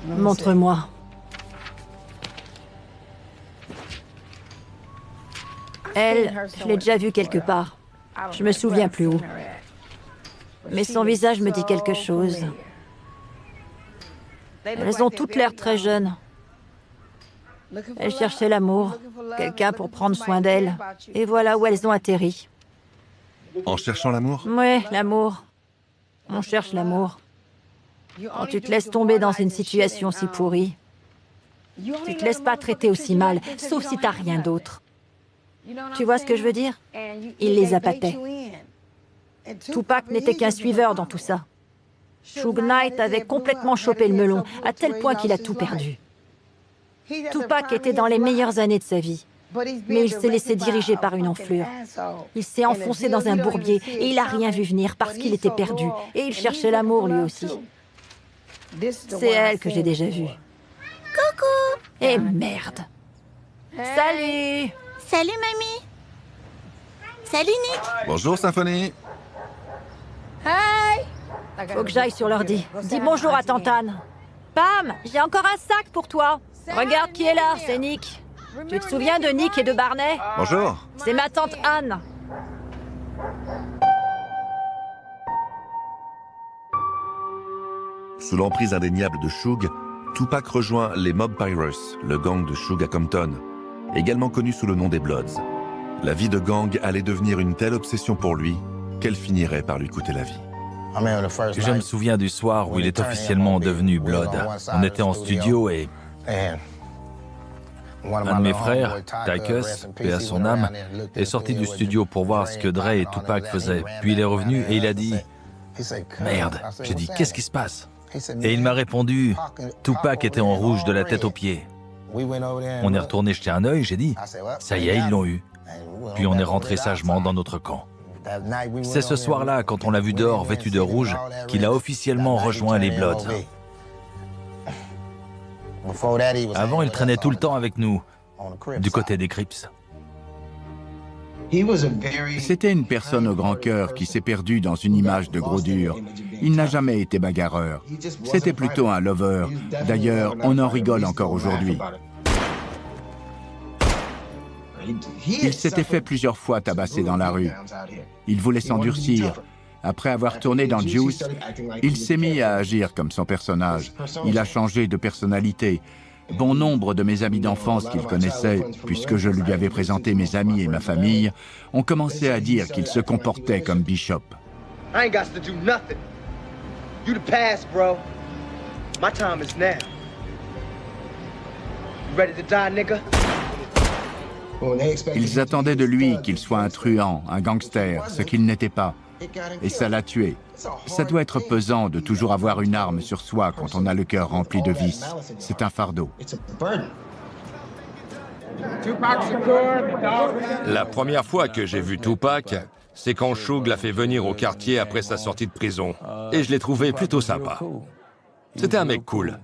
Montre-moi. Elle, je l'ai déjà vue quelque part. Je me souviens plus où. Mais son visage me dit quelque chose. Elles ont toutes l'air très jeunes. Elles cherchaient l'amour, quelqu'un pour prendre soin d'elles. Et voilà où elles ont atterri. En cherchant l'amour? Oui, l'amour. On cherche l'amour. Quand tu te laisses tomber dans une situation si pourrie, tu te laisses pas traiter aussi mal, sauf si t'as rien d'autre. Tu vois ce que je veux dire? Il les appâtait. Tupac n'était qu'un suiveur dans tout ça. Suge Knight avait complètement chopé le melon, à tel point qu'il a tout perdu. Tupac était dans les meilleures années de sa vie, mais il s'est laissé diriger par une enflure. Il s'est enfoncé dans un bourbier et il a rien vu venir parce qu'il était perdu. Et il cherchait l'amour lui aussi. C'est elle que j'ai déjà vue. Coucou! Et merde! Salut! Salut, mamie! Salut, Nick! Bonjour, Symphonie! Hey! Faut que j'aille sur l'ordi. Dis bonjour à tante Anne. Pam, j'ai encore un sac pour toi. Regarde qui est là, c'est Nick. Tu te souviens de Nick et de Barney? Bonjour. C'est ma tante Anne. Sous l'emprise indéniable de Suge, Tupac rejoint les Mob Pirates, le gang de Suge à Compton, également connu sous le nom des Bloods. La vie de gang allait devenir une telle obsession pour lui qu'elle finirait par lui coûter la vie. Je me souviens du soir où il est officiellement devenu Blood. On était en studio et un de mes frères, Tychus, paix à son âme, est sorti du studio pour voir ce que Dre et Tupac faisaient. Puis il est revenu et il a dit « Merde !» J'ai dit « Qu'est-ce qui se passe ?» Et il m'a répondu « Tupac était en rouge de la tête aux pieds. » On est retourné jeter un œil, j'ai dit « Ça y est, ils l'ont eu. » Puis on est rentré sagement dans notre camp. C'est ce soir-là, quand on l'a vu dehors vêtu de rouge, qu'il a officiellement rejoint les Bloods. Avant, il traînait tout le temps avec nous, du côté des Crips. C'était une personne au grand cœur qui s'est perdue dans une image de gros dur. Il n'a jamais été bagarreur. C'était plutôt un lover. D'ailleurs, on en rigole encore aujourd'hui. Il s'était fait plusieurs fois tabasser dans la rue. Il voulait s'endurcir. Après avoir tourné dans Juice, il s'est mis à agir comme son personnage. Il a changé de personnalité. Bon nombre de mes amis d'enfance qu'il connaissait, puisque je lui avais présenté mes amis et ma famille, ont commencé à dire qu'il se comportait comme Bishop. I ain't got to do nothing. You the past, bro. My time is now. You ready to die, nigga? Ils attendaient de lui qu'il soit un truand, un gangster, ce qu'il n'était pas. Et ça l'a tué. Ça doit être pesant de toujours avoir une arme sur soi quand on a le cœur rempli de vices. C'est un fardeau. La première fois que j'ai vu Tupac, c'est quand Suge l'a fait venir au quartier après sa sortie de prison. Et je l'ai trouvé plutôt sympa. C'était un mec cool.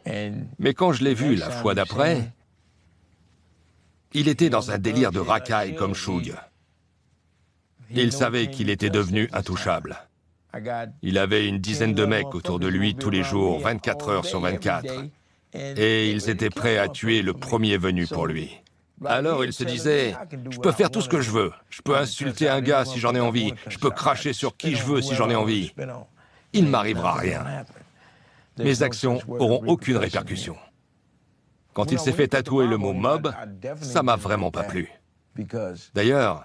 Mais quand je l'ai vu la fois d'après, il était dans un délire de racaille comme Suge. Il savait qu'il était devenu intouchable. Il avait une dizaine de mecs autour de lui tous les jours, 24 heures sur 24. Et ils étaient prêts à tuer le premier venu pour lui. Alors il se disait, je peux faire tout ce que je veux. Je peux insulter un gars si j'en ai envie. Je peux cracher sur qui je veux si j'en ai envie. Il ne m'arrivera rien. Mes actions n'auront aucune répercussion. Quand il s'est fait tatouer le mot mob, ça m'a vraiment pas plu. D'ailleurs,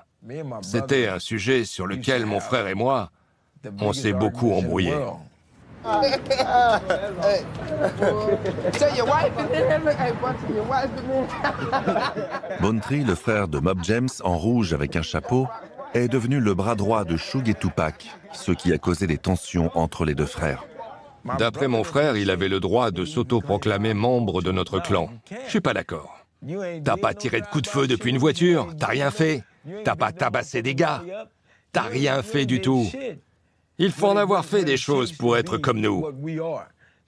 c'était un sujet sur lequel mon frère et moi, on s'est beaucoup embrouillés. Bontree, le frère de Mob James, en rouge avec un chapeau, est devenu le bras droit de Suge et Tupac, ce qui a causé des tensions entre les deux frères. D'après mon frère, il avait le droit de s'autoproclamer membre de notre clan. Je suis pas d'accord. T'as pas tiré de coup de feu depuis une voiture, t'as rien fait. T'as pas tabassé des gars. T'as rien fait du tout. Il faut en avoir fait des choses pour être comme nous.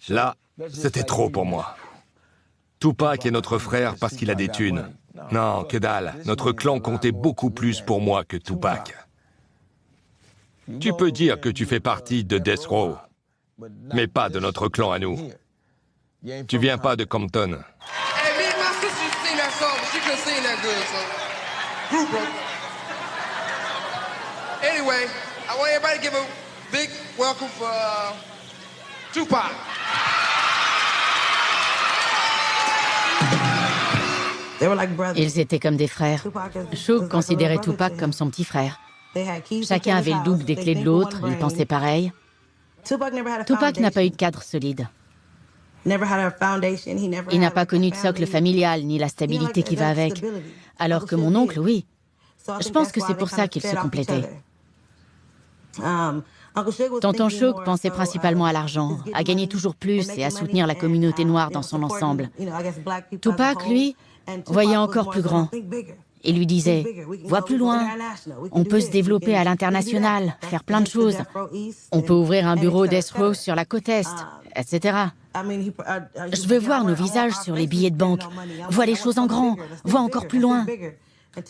Là, c'était trop pour moi. Tupac est notre frère parce qu'il a des thunes. Non, que dalle. Notre clan comptait beaucoup plus pour moi que Tupac. Tu peux dire que tu fais partie de Death Row, mais pas de notre clan à nous. Tu viens pas de Compton. Anyway, I want everybody to give a big welcome for Tupac. Ils étaient comme des frères. Suge considérait Tupac comme son petit frère. Chacun avait le double des clés de l'autre, ils pensaient pareil. Tupac n'a pas eu de cadre solide. Il n'a pas connu de socle familial, ni la stabilité qui va avec. Alors que mon oncle, oui. Je pense que c'est pour ça qu'ils se complétaient. Tonton Suge pensait principalement à l'argent, à gagner toujours plus et à soutenir la communauté noire dans son ensemble. Tupac, lui, voyait encore plus grand. Il lui disait « Vois plus loin, on peut se développer à l'international, faire plein de choses. On peut ouvrir un bureau Death Row sur la côte Est, etc. Je veux voir nos visages sur les billets de banque. Vois les choses en grand, vois encore plus loin. »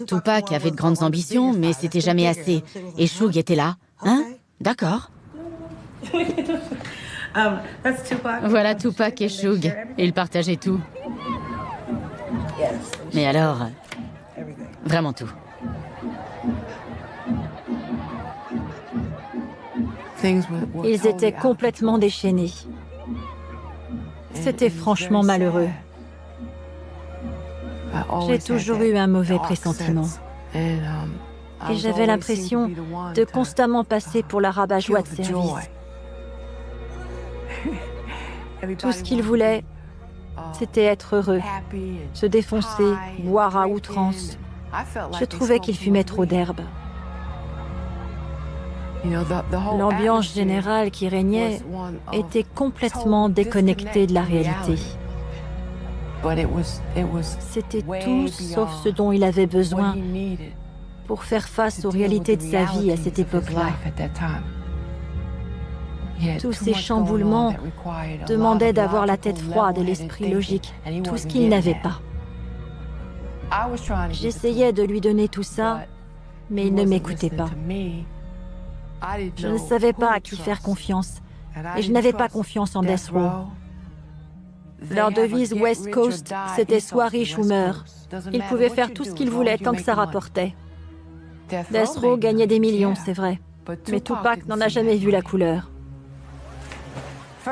Tupac avait de grandes ambitions, mais c'était jamais assez. Et Suge était là. Hein? D'accord. Voilà Tupac et Suge. Ils partageaient tout. Mais alors, vraiment tout. Ils étaient complètement déchaînés. C'était franchement malheureux. J'ai toujours eu un mauvais pressentiment. Et j'avais l'impression de constamment passer pour la rabat-joie de service. Tout ce qu'ils voulaient, c'était être heureux, se défoncer, boire à outrance. Je trouvais qu'ils fumaient trop d'herbe. L'ambiance générale qui régnait était complètement déconnectée de la réalité. C'était tout sauf ce dont il avait besoin pour faire face aux réalités de sa vie à cette époque-là. Tous ces chamboulements demandaient d'avoir la tête froide et l'esprit logique, tout ce qu'il n'avait pas. J'essayais de lui donner tout ça, mais il ne m'écoutait pas. Je ne savais pas à qui faire confiance, et je n'avais pas confiance en Death Row. Leur devise West Coast, c'était soit riche ou meurs. Ils pouvaient faire tout ce qu'ils voulaient tant que ça rapportait. Death Row gagnait des millions, c'est vrai, mais Tupac n'en a jamais vu la couleur.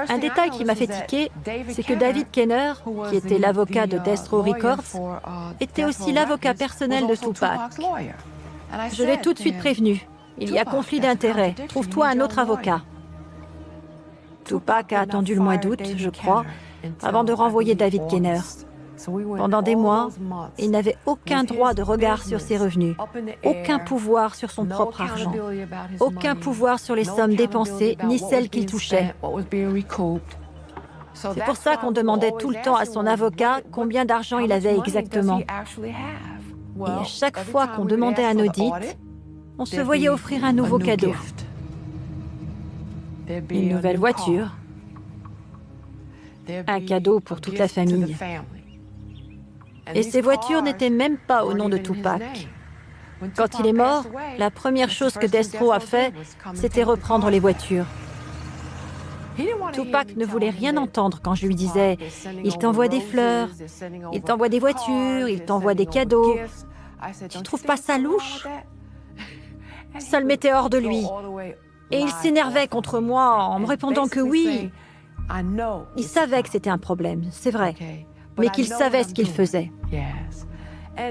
Un détail qui m'a fait tiquer, c'est que David Kenner, qui était l'avocat de Death Row Records, était aussi l'avocat personnel de Tupac. Je l'ai tout de suite prévenu. Il y a conflit d'intérêts. Trouve-toi un autre avocat. Tupac a attendu le mois d'août, je crois, avant de renvoyer David Kenner. Pendant des mois, il n'avait aucun droit de regard sur ses revenus, aucun pouvoir sur son propre argent, aucun pouvoir sur les sommes dépensées ni celles qu'il touchait. C'est pour ça qu'on demandait tout le temps à son avocat combien d'argent il avait exactement. Et à chaque fois qu'on demandait un audit, on se voyait offrir un nouveau cadeau. Une nouvelle voiture. Un cadeau pour toute la famille. Et ces voitures n'étaient même pas au nom de Tupac. Quand il est mort, la première chose que Death Row a fait, c'était reprendre les voitures. Tupac ne voulait rien entendre quand je lui disais « Il t'envoie des fleurs, il t'envoie des voitures, il t'envoie des cadeaux. Tu ne trouves pas ça louche ?» Ça le mettait hors de lui. Et il s'énervait contre moi en me répondant que oui. Il savait que c'était un problème, c'est vrai, mais qu'il savait ce qu'il faisait.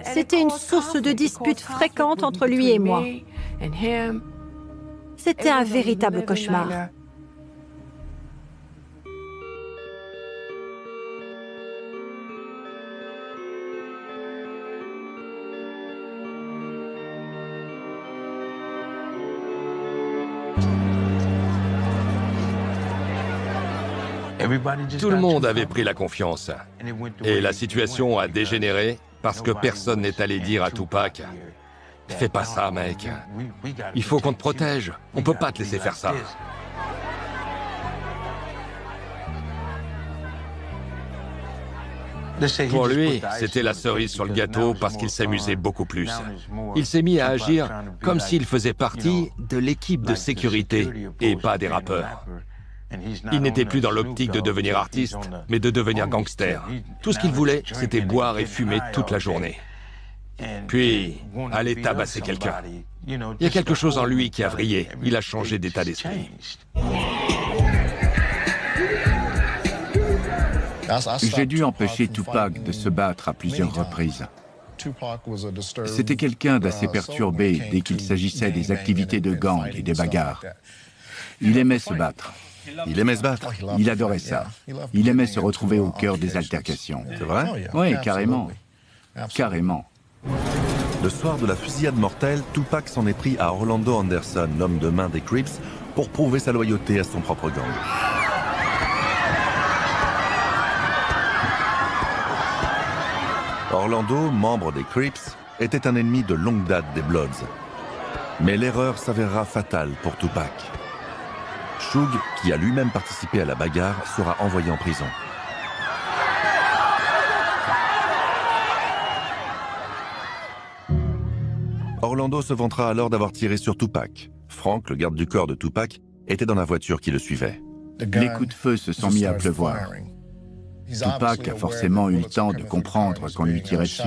C'était une source de disputes fréquentes entre lui et moi. C'était un véritable cauchemar. Tout le monde avait pris la confiance. Et la situation a dégénéré parce que personne n'est allé dire à Tupac « Fais pas ça, mec. Il faut qu'on te protège. On peut pas te laisser faire ça. » Pour lui, c'était la cerise sur le gâteau parce qu'il s'amusait beaucoup plus. Il s'est mis à agir comme s'il faisait partie de l'équipe de sécurité et pas des rappeurs. Il n'était plus dans l'optique de devenir artiste, mais de devenir gangster. Tout ce qu'il voulait, c'était boire et fumer toute la journée. Puis, aller tabasser quelqu'un. Il y a quelque chose en lui qui a vrillé. Il a changé d'état d'esprit. J'ai dû empêcher Tupac de se battre à plusieurs reprises. C'était quelqu'un d'assez perturbé dès qu'il s'agissait des activités de gang et des bagarres. Il aimait se battre. Il aimait se battre. Il adorait ça. Il aimait se retrouver au cœur des altercations. C'est vrai? Oui, carrément. Carrément. Le soir de la fusillade mortelle, Tupac s'en est pris à Orlando Anderson, l'homme de main des Crips, pour prouver sa loyauté à son propre gang. Orlando, membre des Crips, était un ennemi de longue date des Bloods. Mais l'erreur s'avérera fatale pour Tupac. Suge, qui a lui-même participé à la bagarre, sera envoyé en prison. Orlando se vantera alors d'avoir tiré sur Tupac. Frank, le garde du corps de Tupac, était dans la voiture qui le suivait. Les coups de feu se sont mis à pleuvoir. Tupac a forcément eu le temps de comprendre qu'on lui tirait dessus.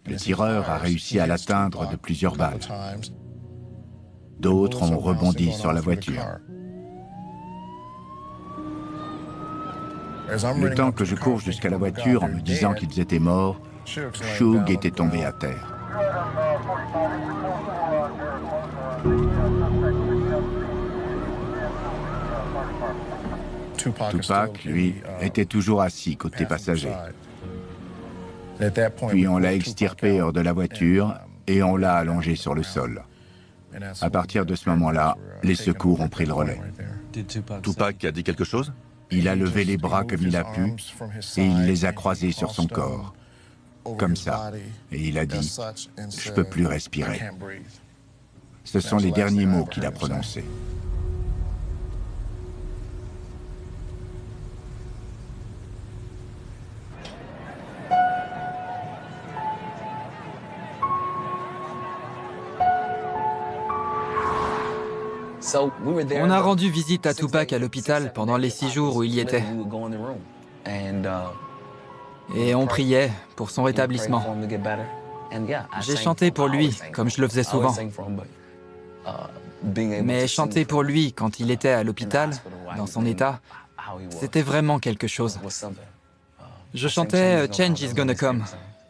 Le tireur a réussi à l'atteindre de plusieurs balles. D'autres ont rebondi sur la voiture. Le temps que je cours jusqu'à la voiture en me disant qu'ils étaient morts, Suge était tombé à terre. Tupac, lui, était toujours assis côté passager. Puis on l'a extirpé hors de la voiture et on l'a allongé sur le sol. À partir de ce moment-là, les secours ont pris le relais. Tupac a dit quelque chose? Il a levé les bras comme il a pu et il les a croisés sur son corps. Comme ça. Et il a dit « Je peux plus respirer ». Ce sont les derniers mots qu'il a prononcés. On a rendu visite à Tupac à l'hôpital pendant les 6 jours où il y était. Et on priait pour son rétablissement. J'ai chanté pour lui, comme je le faisais souvent. Mais chanter pour lui quand il était à l'hôpital, dans son état, c'était vraiment quelque chose. Je chantais « Change is gonna come »,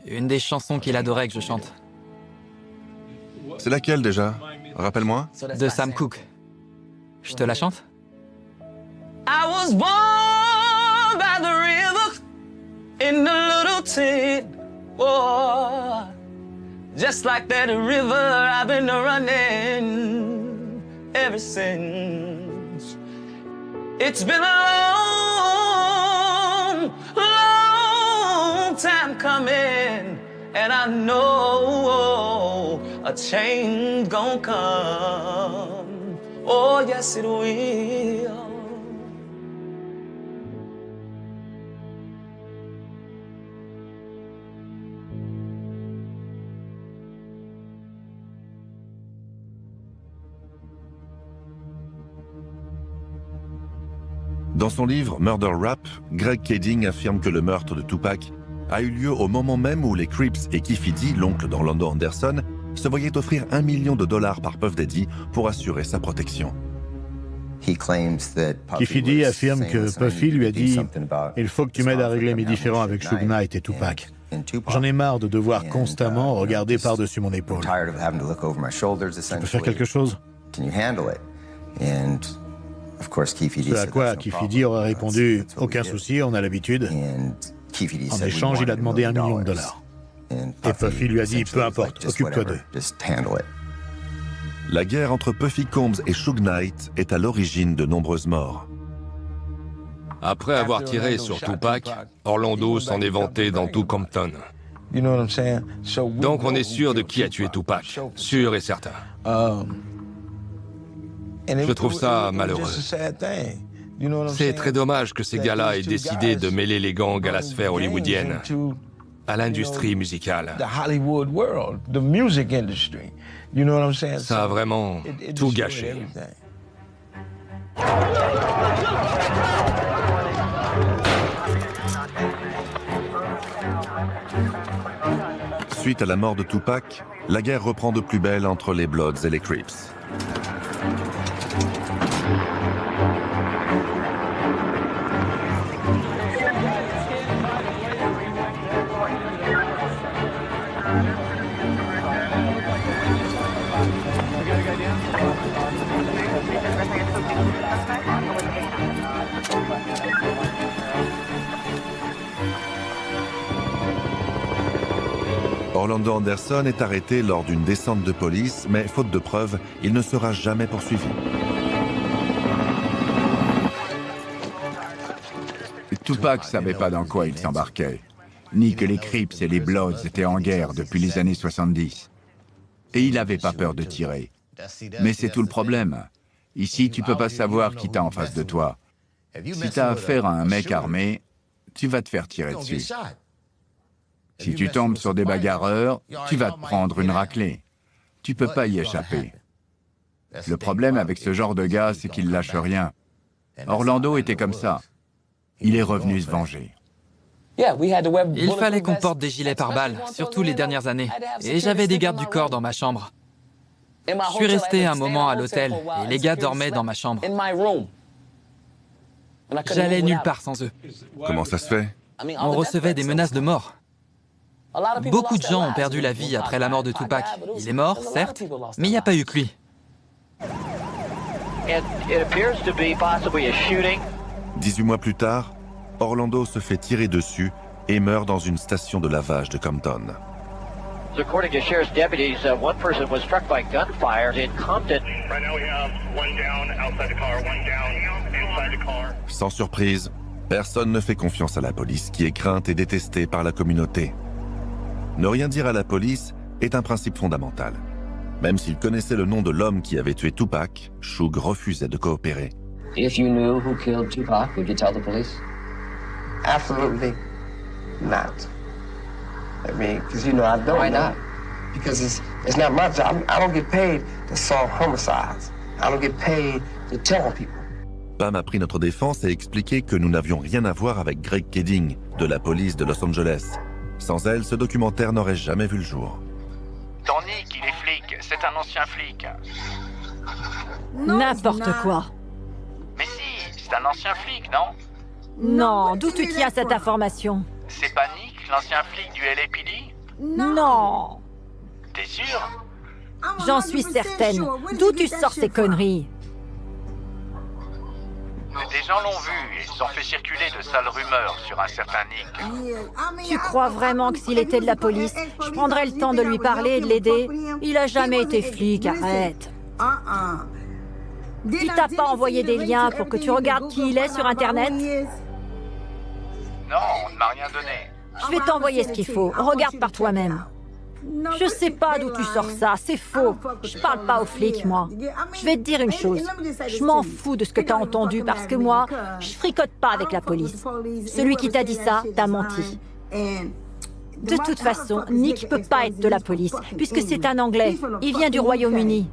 une des chansons qu'il adorait que je chante. C'est laquelle déjà? Rappelle-moi. De Sam Cooke. Je te la chante? I was born by the river in a little tent, oh, just like that river I've been running ever since. It's been a long, long time coming, and I know a change gon' come. Oh, yes, it will. Dans son livre Murder Rap, Greg Kading affirme que le meurtre de Tupac a eu lieu au moment même où les Crips et Keffe D, l'oncle d'Orlando Anderson, se voyaient offrir $1 million par Puff Daddy pour assurer sa protection. Keffe D affirme que Puffy lui a dit « Il faut que tu m'aides à régler mes différends avec Suge Knight et Tupac. J'en ai marre de devoir constamment regarder par-dessus mon épaule. Tu peux faire quelque chose ?» Ce à quoi Keffe D aurait répondu « Aucun souci, on a l'habitude. » En échange, il a demandé $1 million. Et Puffy lui a dit « Peu importe, occupe-toi d'eux. » La guerre entre Puffy Combs et Suge Knight est à l'origine de nombreuses morts. Après avoir tiré sur Tupac, Orlando s'en est vanté dans tout Compton. Donc on est sûr de qui a tué Tupac, sûr et certain. Je trouve ça malheureux. C'est très dommage que ces gars-là aient décidé de mêler les gangs à la sphère hollywoodienne, à l'industrie musicale. Ça a vraiment tout gâché. Suite à la mort de Tupac, la guerre reprend de plus belle entre les Bloods et les Crips. Orlando Anderson est arrêté lors d'une descente de police, mais faute de preuves, il ne sera jamais poursuivi. Tupac ne savait pas dans quoi il s'embarquait, ni que les Crips et les Bloods étaient en guerre depuis les années 70. Et il n'avait pas peur de tirer. Mais c'est tout le problème. Ici, tu peux pas savoir qui t'a en face de toi. Si t'as affaire à un mec armé, tu vas te faire tirer dessus. Si tu tombes sur des bagarreurs, tu vas te prendre une raclée. Tu peux pas y échapper. Le problème avec ce genre de gars, c'est qu'il lâche rien. Orlando était comme ça. Il est revenu se venger. Il fallait qu'on porte des gilets pare-balles, surtout les dernières années. Et j'avais des gardes du corps dans ma chambre. Je suis resté un moment à l'hôtel et les gars dormaient dans ma chambre. J'allais nulle part sans eux. Comment ça se fait? On recevait des menaces de mort. Beaucoup de gens ont perdu la vie après la mort de Tupac. Il est mort, certes, mais il n'y a pas eu que lui. 18 mois plus tard, Orlando se fait tirer dessus et meurt dans une station de lavage de Compton. According to sheriff's deputies, one person was struck by gunfire in Compton. Right now we have one down outside the car, one down inside the car. Sans surprise, personne ne fait confiance à la police qui est crainte et détestée par la communauté. Ne rien dire à la police est un principe fondamental. Même s'il connaissait le nom de l'homme qui avait tué Tupac, Suge refusait de coopérer. If you knew who killed Tupac, would you tell the police? Absolutely not. I mean, because you know I don't. Why know. not? Because it's not my job. I don't get paid to solve homicides. I don't get paid to tell people. Pam a pris notre défense et expliqué que nous n'avions rien à voir avec Greg Kedding, de la police de Los Angeles. Sans elle, ce documentaire n'aurait jamais vu le jour. Ton Nick, il est flic. C'est un ancien flic. N'importe quoi. Mais si, c'est un ancien flic, non? Non, d'où tu tiens cette information? C'est pas Nick, l'ancien flic du LAPD? Non. T'es sûr? J'en suis certaine. D'où tu sors ces conneries? Des gens l'ont vu et ils ont fait circuler de sales rumeurs sur un certain Nick. Tu crois vraiment que s'il était de la police, je prendrais le temps de lui parler et de l'aider? Il a jamais été flic, arrête. Il t'a pas envoyé des liens pour que tu regardes qui il est sur Internet? Non, on ne m'a rien donné. Je vais t'envoyer ce qu'il faut. Regarde par toi-même. Je sais pas d'où tu sors ça, c'est faux. Je parle pas aux flics, moi. Je vais te dire une chose. Je m'en fous de ce que t'as entendu parce que moi, je fricote pas avec la police. Celui qui t'a dit ça, t'a menti. De toute façon, Nick peut pas être de la police, puisque c'est un Anglais. Il vient du Royaume-Uni.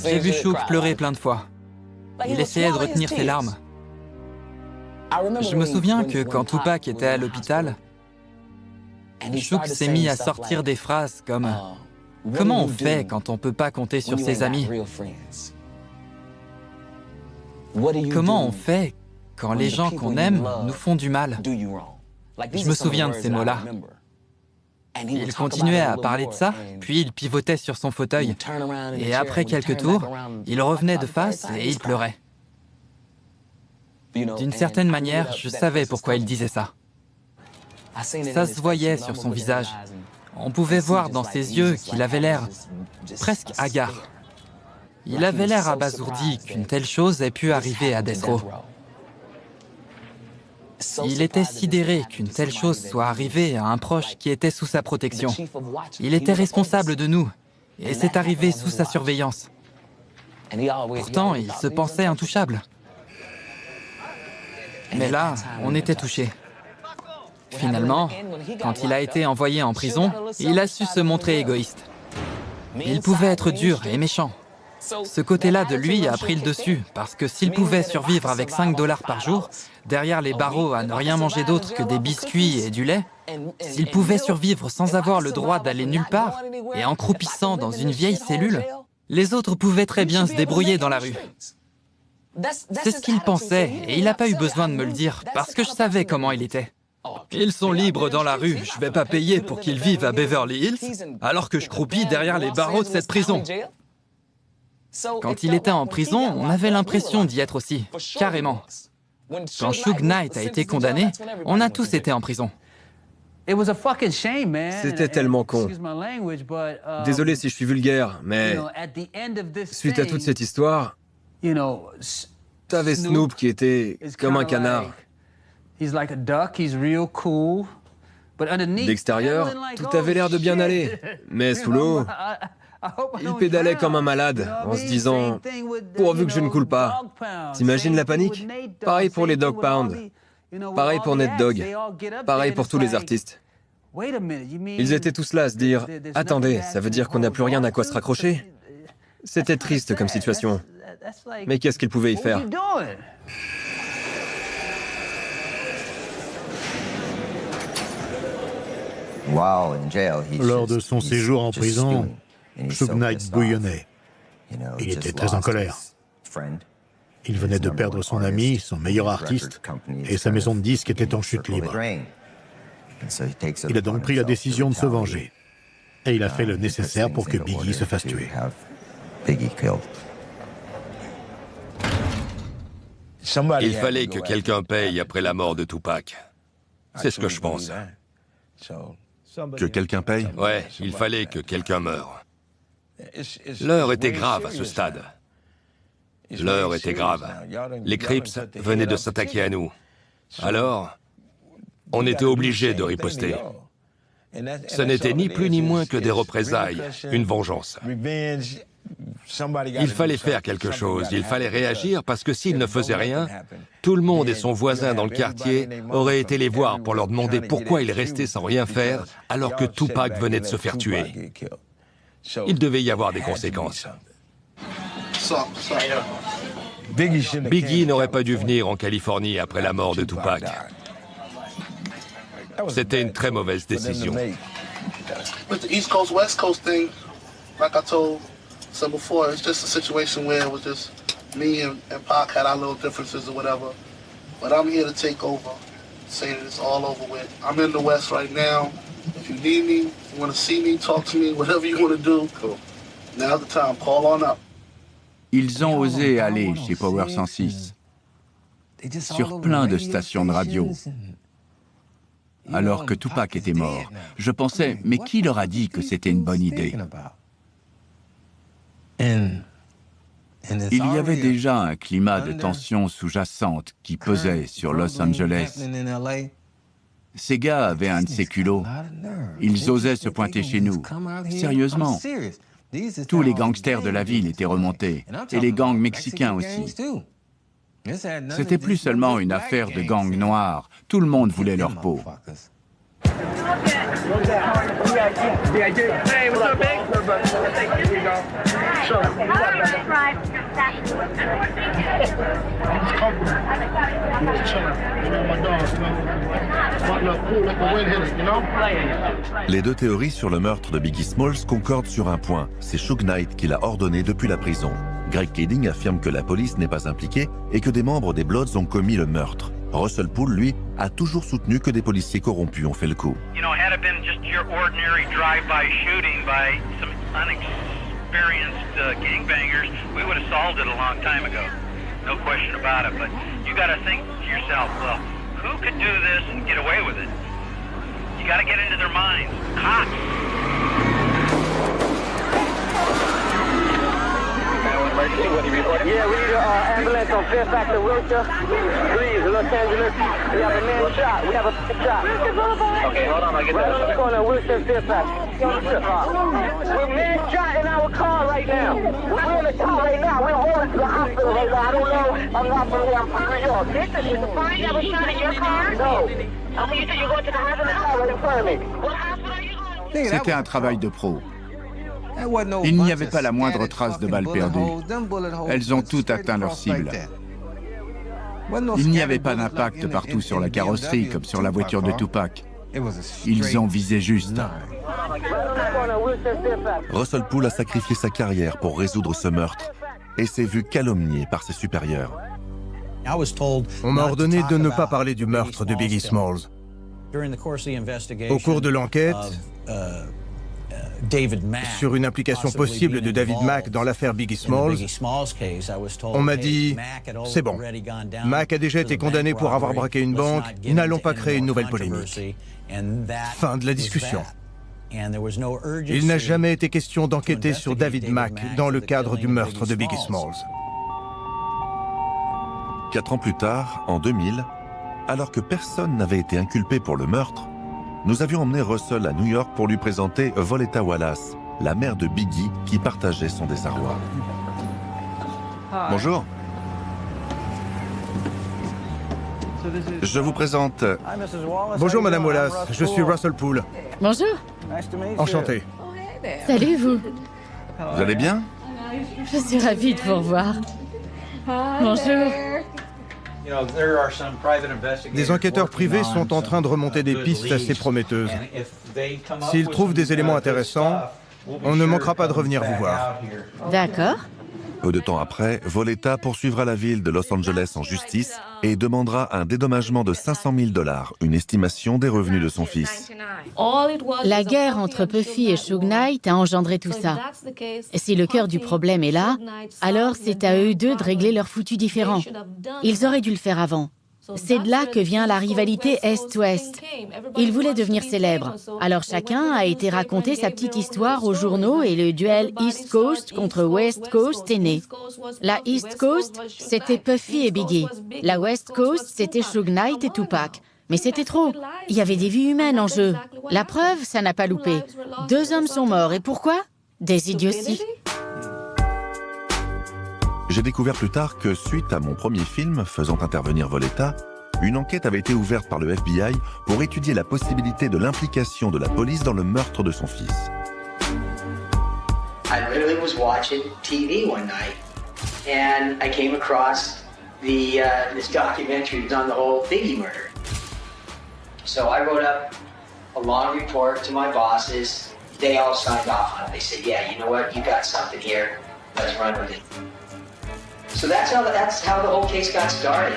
J'ai vu Suge pleurer plein de fois. Il essayait de retenir ses larmes. Je me souviens que quand Tupac était à l'hôpital, Suge s'est mis à sortir des phrases comme « Comment on fait quand on peut pas compter sur ses amis? Comment on fait quand les gens qu'on aime nous font du mal ?» Je me souviens de ces mots-là. Il continuait à parler de ça, puis il pivotait sur son fauteuil. Et après quelques tours, il revenait de face et il pleurait. D'une certaine manière, je savais pourquoi il disait ça. Ça se voyait sur son visage. On pouvait voir dans ses yeux qu'il avait l'air presque hagard. Il avait l'air abasourdi qu'une telle chose ait pu arriver à Death Row. Il était sidéré qu'une telle chose soit arrivée à un proche qui était sous sa protection. Il était responsable de nous, et c'est arrivé sous sa surveillance. Pourtant, il se pensait intouchable. Mais là, on était touchés. Finalement, quand il a été envoyé en prison, il a su se montrer égoïste. Il pouvait être dur et méchant. Ce côté-là de lui a pris le dessus, parce que s'il pouvait survivre avec 5 $ par jour, derrière les barreaux à ne rien manger d'autre que des biscuits et du lait, s'il pouvait survivre sans avoir le droit d'aller nulle part, et en croupissant dans une vieille cellule, les autres pouvaient très bien se débrouiller dans la rue. C'est ce qu'il pensait, et il n'a pas eu besoin de me le dire, parce que je savais comment il était. Ils sont libres dans la rue, je vais pas payer pour qu'ils vivent à Beverly Hills, alors que je croupis derrière les barreaux de cette prison. Quand il était en prison, on avait l'impression d'y être aussi, carrément. Quand Suge Knight a été condamné, on a tous été en prison. C'était tellement con. Désolé si je suis vulgaire, mais suite à toute cette histoire, t'avais Snoop qui était comme un canard. D'extérieur, tout avait l'air de bien aller, mais sous l'eau, il pédalait comme un malade en se disant « pourvu que je ne coule pas ». T'imagines la panique? Pareil pour les Dog Pound, pareil pour Ned Dogg, pareil pour tous les artistes. Ils étaient tous là à se dire « attendez, ça veut dire qu'on n'a plus rien à quoi se raccrocher ?» C'était triste comme situation. Mais qu'est-ce qu'ils pouvaient y faire? Lors de son séjour en prison, Suge Knight bouillonnait. Il était très en colère. Il venait de perdre son ami, son meilleur artiste, et sa maison de disques était en chute libre. Il a donc pris la décision de se venger. Et il a fait le nécessaire pour que Biggie se fasse tuer. Il fallait que quelqu'un paye après la mort de Tupac. C'est ce que je pense. Que quelqu'un paye? Ouais, il fallait que quelqu'un meure. L'heure était grave à ce stade. L'heure était grave. Les Crips venaient de s'attaquer à nous. Alors, on était obligé de riposter. Ce n'était ni plus ni moins que des représailles, une vengeance. Il fallait faire quelque chose, il fallait réagir parce que s'il ne faisait rien, tout le monde et son voisin dans le quartier auraient été les voir pour leur demander pourquoi ils restaient sans rien faire alors que Tupac venait de se faire tuer. Il devait y avoir des conséquences. Biggie n'aurait pas dû venir en Californie après la mort de Tupac. C'était une très mauvaise décision. So before, it's just a situation where it was just me and Pac had our little differences or whatever. But I'm here to take over, say that it's all over with. I'm in the West right now. If you need me, if you want to see me, talk to me, whatever you want to do, cool. Now's the time, call on up. Ils ont osé aller chez Power 106, sur plein de stations de radio. Alors que Tupac était mort, je pensais, mais qui leur a dit que c'était une bonne idée? Il y avait déjà un climat de tension sous-jacente qui pesait sur Los Angeles. Ces gars avaient un de ces culots. Ils osaient se pointer chez nous. Sérieusement. Tous les gangsters de la ville étaient remontés, et les gangs mexicains aussi. C'était plus seulement une affaire de gangs noirs. Tout le monde voulait leur peau. Les deux théories sur le meurtre de Biggie Smalls concordent sur un point. C'est Suge Knight qui l'a ordonné depuis la prison. Greg Kading affirme que la police n'est pas impliquée et que des membres des Bloods ont commis le meurtre. Russell Poole, lui, a toujours soutenu que des policiers corrompus ont fait le coup. You know, had it been just your ordinary drive-by shooting by some unexperienced gangbangers, we would have solved it a long time ago. No question about it. But you got to think to yourself, well, who could do this and get away with it? You got to get into their minds. Cops. Yeah, we need an ambulance on Fairfax and Wilshire. Please, Los Angeles. We have a man shot. We have a man shot. Okay, hold on, I'll get right that. on the corner of Wilshire and Fairfax. We're man shot in our car right now. We're in the car right now. We're rolling to the hospital right now. I don't know. I'm not from here. I'm from New York. Listen, is the body that was shot in your car? No. Okay, you said you're going to the hospital right in front of me. What hospital are you going to? C'était un travail de pro. Il n'y avait pas la moindre trace de balles perdues. Elles ont toutes atteint leur cible. Il n'y avait pas d'impact partout sur la carrosserie comme sur la voiture de Tupac. Ils ont visé juste. Russell Poole a sacrifié sa carrière pour résoudre ce meurtre. et s'est vu calomnié par ses supérieurs. On m'a ordonné de ne pas parler du meurtre de Biggie Smalls. Au cours de l'enquête, sur une implication possible de David Mack dans l'affaire Biggie Smalls, on m'a dit « C'est bon, Mack a déjà été condamné pour avoir braqué une banque, n'allons pas créer une nouvelle polémique. » Fin de la discussion. Il n'a jamais été question d'enquêter sur David Mack dans le cadre du meurtre de Biggie Smalls. 4 ans plus tard, en 2000, alors que personne n'avait été inculpé pour le meurtre, nous avions emmené Russell à New York pour lui présenter Voletta Wallace, la mère de Biggie qui partageait son désarroi. Bonjour. Je vous présente... Bonjour Madame Wallace, je suis Russell Poole. Bonjour. Enchanté. Salut vous. Vous allez bien? Je suis ravie de vous revoir. Bonjour. Des enquêteurs privés sont en train de remonter des pistes assez prometteuses. S'ils trouvent des éléments intéressants, on ne manquera pas de revenir vous voir. D'accord. Peu de temps après, Voletta poursuivra la ville de Los Angeles en justice et demandera un dédommagement de 500 000 $, une estimation des revenus de son fils. La guerre entre Puffy et Suge Knight a engendré tout ça. Et si le cœur du problème est là, alors c'est à eux deux de régler leurs foutus différends. Ils auraient dû le faire avant. C'est de là que vient la rivalité Est-Ouest. Ils voulaient devenir célèbres. Alors chacun a été raconter sa petite histoire aux journaux et le duel East Coast contre West Coast est né. La East Coast, c'était Puffy et Biggie. La West Coast, c'était Suge Knight et Tupac. Mais c'était trop. Il y avait des vies humaines en jeu. La preuve, ça n'a pas loupé. 2 hommes sont morts. Et pourquoi? Des idioties. J'ai découvert plus tard que, suite à mon premier film faisant intervenir Voletta, une enquête avait été ouverte par le FBI pour étudier la possibilité de l'implication de la police dans le meurtre de son fils. I literally was watching TV one night and I came across this documentary on the whole Biggie murder. So I wrote up a long report to my bosses. They all signed off on it. They said, yeah, you know what, you got something here. Let's run with it. So that's how the whole case got started.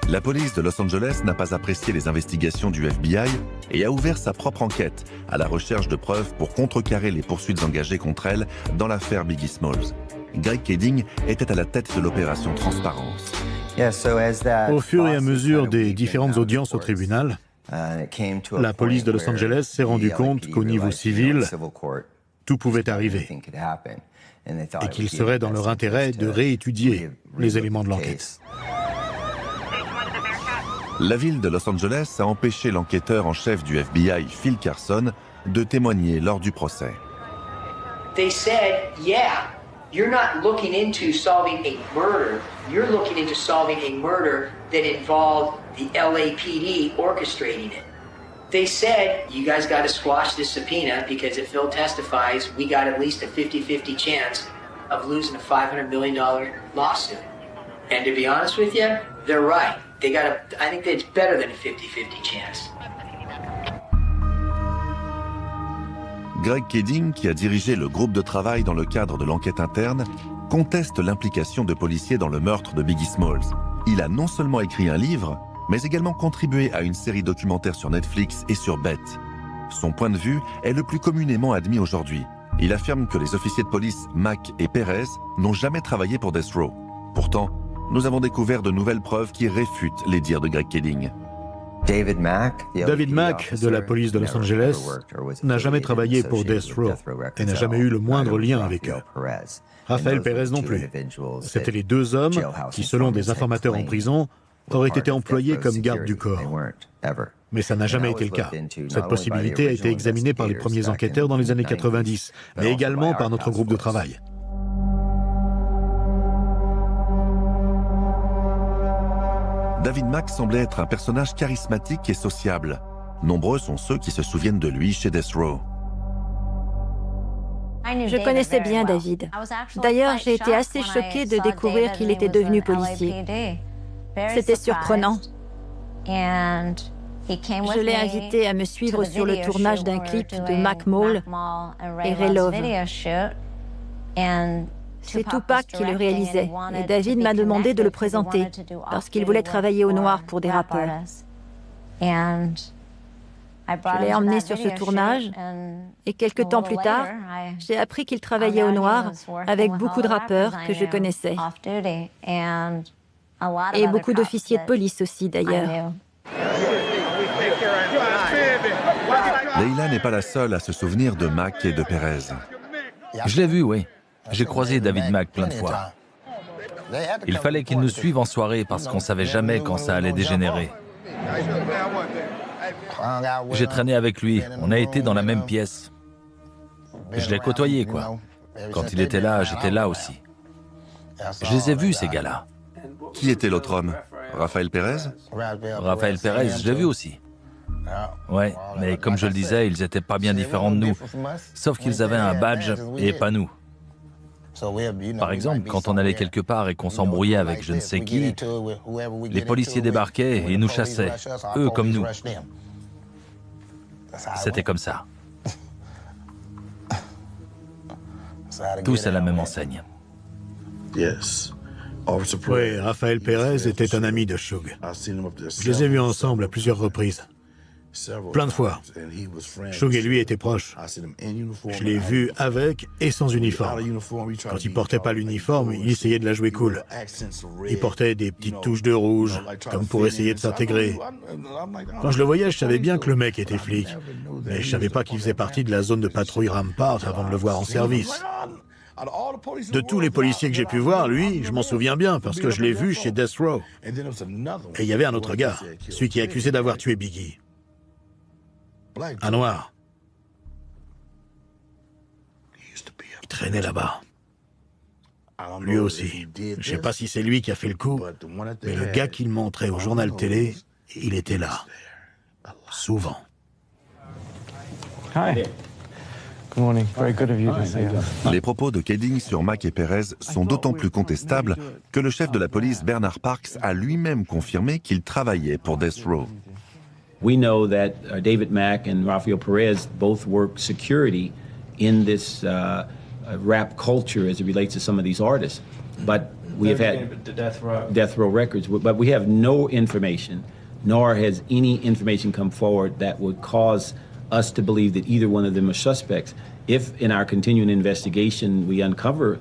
La police de Los Angeles n'a pas apprécié les investigations du FBI et a ouvert sa propre enquête à la recherche de preuves pour contrecarrer les poursuites engagées contre elle dans l'affaire Biggie Smalls. Greg Keding était à la tête de l'opération Transparence. Au fur et à mesure des différentes audiences au tribunal, la police de Los Angeles s'est rendue compte qu'au niveau civil, tout pouvait arriver et qu'il serait dans leur intérêt de réétudier les éléments de l'enquête. La ville de Los Angeles a empêché l'enquêteur en chef du FBI, Phil Carson, de témoigner lors du procès. They said, yeah, you're not looking into solving a murder. You're looking into solving a murder that involved the LAPD orchestrating it. They said, you guys got to squash this subpoena because if Phil testifies, we got at least a 50-50 chance of losing a $500 million lawsuit. And to be honest with you, they're right. I think that it's better than a 50-50 chance. Greg Keding, qui a dirigé le groupe de travail dans le cadre de l'enquête interne, conteste l'implication de policiers dans le meurtre de Biggie Smalls. Il a non seulement écrit un livre, mais également contribué à une série documentaire sur Netflix et sur Bet. Son point de vue est le plus communément admis aujourd'hui. Il affirme que les officiers de police Mack et Perez n'ont jamais travaillé pour Death Row. Pourtant, nous avons découvert de nouvelles preuves qui réfutent les dires de Greg Keding. David Mack de la police de Los Angeles n'a jamais travaillé pour Death Row et n'a jamais eu le moindre lien avec eux. Raphaël Perez non plus. C'étaient les 2 hommes qui, selon des informateurs en prison, auraient été employés comme gardes du corps. Mais ça n'a jamais été le cas. Cette possibilité a été examinée par les premiers enquêteurs dans les années 90, mais également par notre groupe de travail. David Mack semblait être un personnage charismatique et sociable. Nombreux sont ceux qui se souviennent de lui chez Death Row. Je connaissais bien David. D'ailleurs, j'ai été assez choquée de découvrir qu'il était devenu policier. C'était surprenant. Je l'ai invité à me suivre sur le tournage d'un clip de Mac Mall et Ray Love. C'est Tupac qui le réalisait, et David m'a demandé de le présenter, parce qu'il voulait travailler au noir pour des rappeurs. Je l'ai emmené sur ce tournage, et quelques temps plus tard, j'ai appris qu'il travaillait au noir avec beaucoup de rappeurs que je connaissais. Et beaucoup d'officiers de police aussi, d'ailleurs. Leila n'est pas la seule à se souvenir de Mack et de Perez. Je l'ai vu, oui. J'ai croisé David Mack plein de fois. Il fallait qu'il nous suive en soirée parce qu'on savait jamais quand ça allait dégénérer. J'ai traîné avec lui, on a été dans la même pièce. Je l'ai côtoyé, quoi. Quand il était là, j'étais là aussi. Je les ai vus, ces gars-là. Qui était l'autre homme? Rafael Perez? Rafael Perez, je l'ai vu aussi. Ouais, mais comme je le disais, ils étaient pas bien différents de nous. Sauf qu'ils avaient un badge et pas nous. Par exemple, quand on allait quelque part et qu'on s'embrouillait avec je ne sais qui, les policiers débarquaient et nous chassaient, eux comme nous. C'était comme ça. Tous à la même enseigne. Oui, Rafael Perez était un ami de Suge. Je les ai vus ensemble à plusieurs reprises. Plein de fois. Suge et lui étaient proches. Je l'ai vu avec et sans uniforme. Quand il portait pas l'uniforme, il essayait de la jouer cool. Il portait des petites touches de rouge, comme pour essayer de s'intégrer. Quand je le voyais, je savais bien que le mec était flic. Mais je savais pas qu'il faisait partie de la zone de patrouille Rampart avant de le voir en service. De tous les policiers que j'ai pu voir, lui, je m'en souviens bien, parce que je l'ai vu chez Death Row. Et il y avait un autre gars, celui qui est accusé d'avoir tué Biggie. Un noir. Il traînait là-bas. Lui aussi. Je sais pas si c'est lui qui a fait le coup, mais le gars qu'il montrait au journal télé, il était là. Souvent. Les propos de Kedding sur Mack et Perez sont d'autant plus contestables que le chef de la police, Bernard Parks, a lui-même confirmé qu'il travaillait pour Death Row. We know that David Mack and Rafael Perez both work security in this rap culture as it relates to some of these artists. But we have had Death Row Records, but we have no information, nor has any information come forward that would cause us to believe that either one of them are suspects. If in our continuing investigation we uncover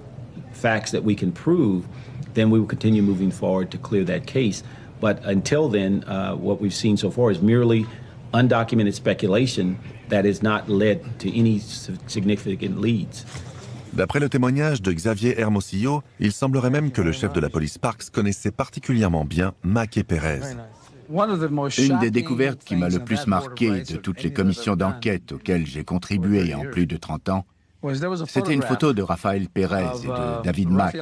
facts that we can prove, then we will continue moving forward to clear that case. But until then, what we've seen so far is merely undocumented speculation that has not led to any significant leads. D'après le témoignage de Xavier Hermosillo, il semblerait même que le chef de la police Parks connaissait particulièrement bien Mack et Perez. Une des découvertes qui m'a le plus marqué de toutes les commissions d'enquête auxquelles j'ai contribué en plus de 30 ans, c'était une photo de Rafael Perez et de David Mack,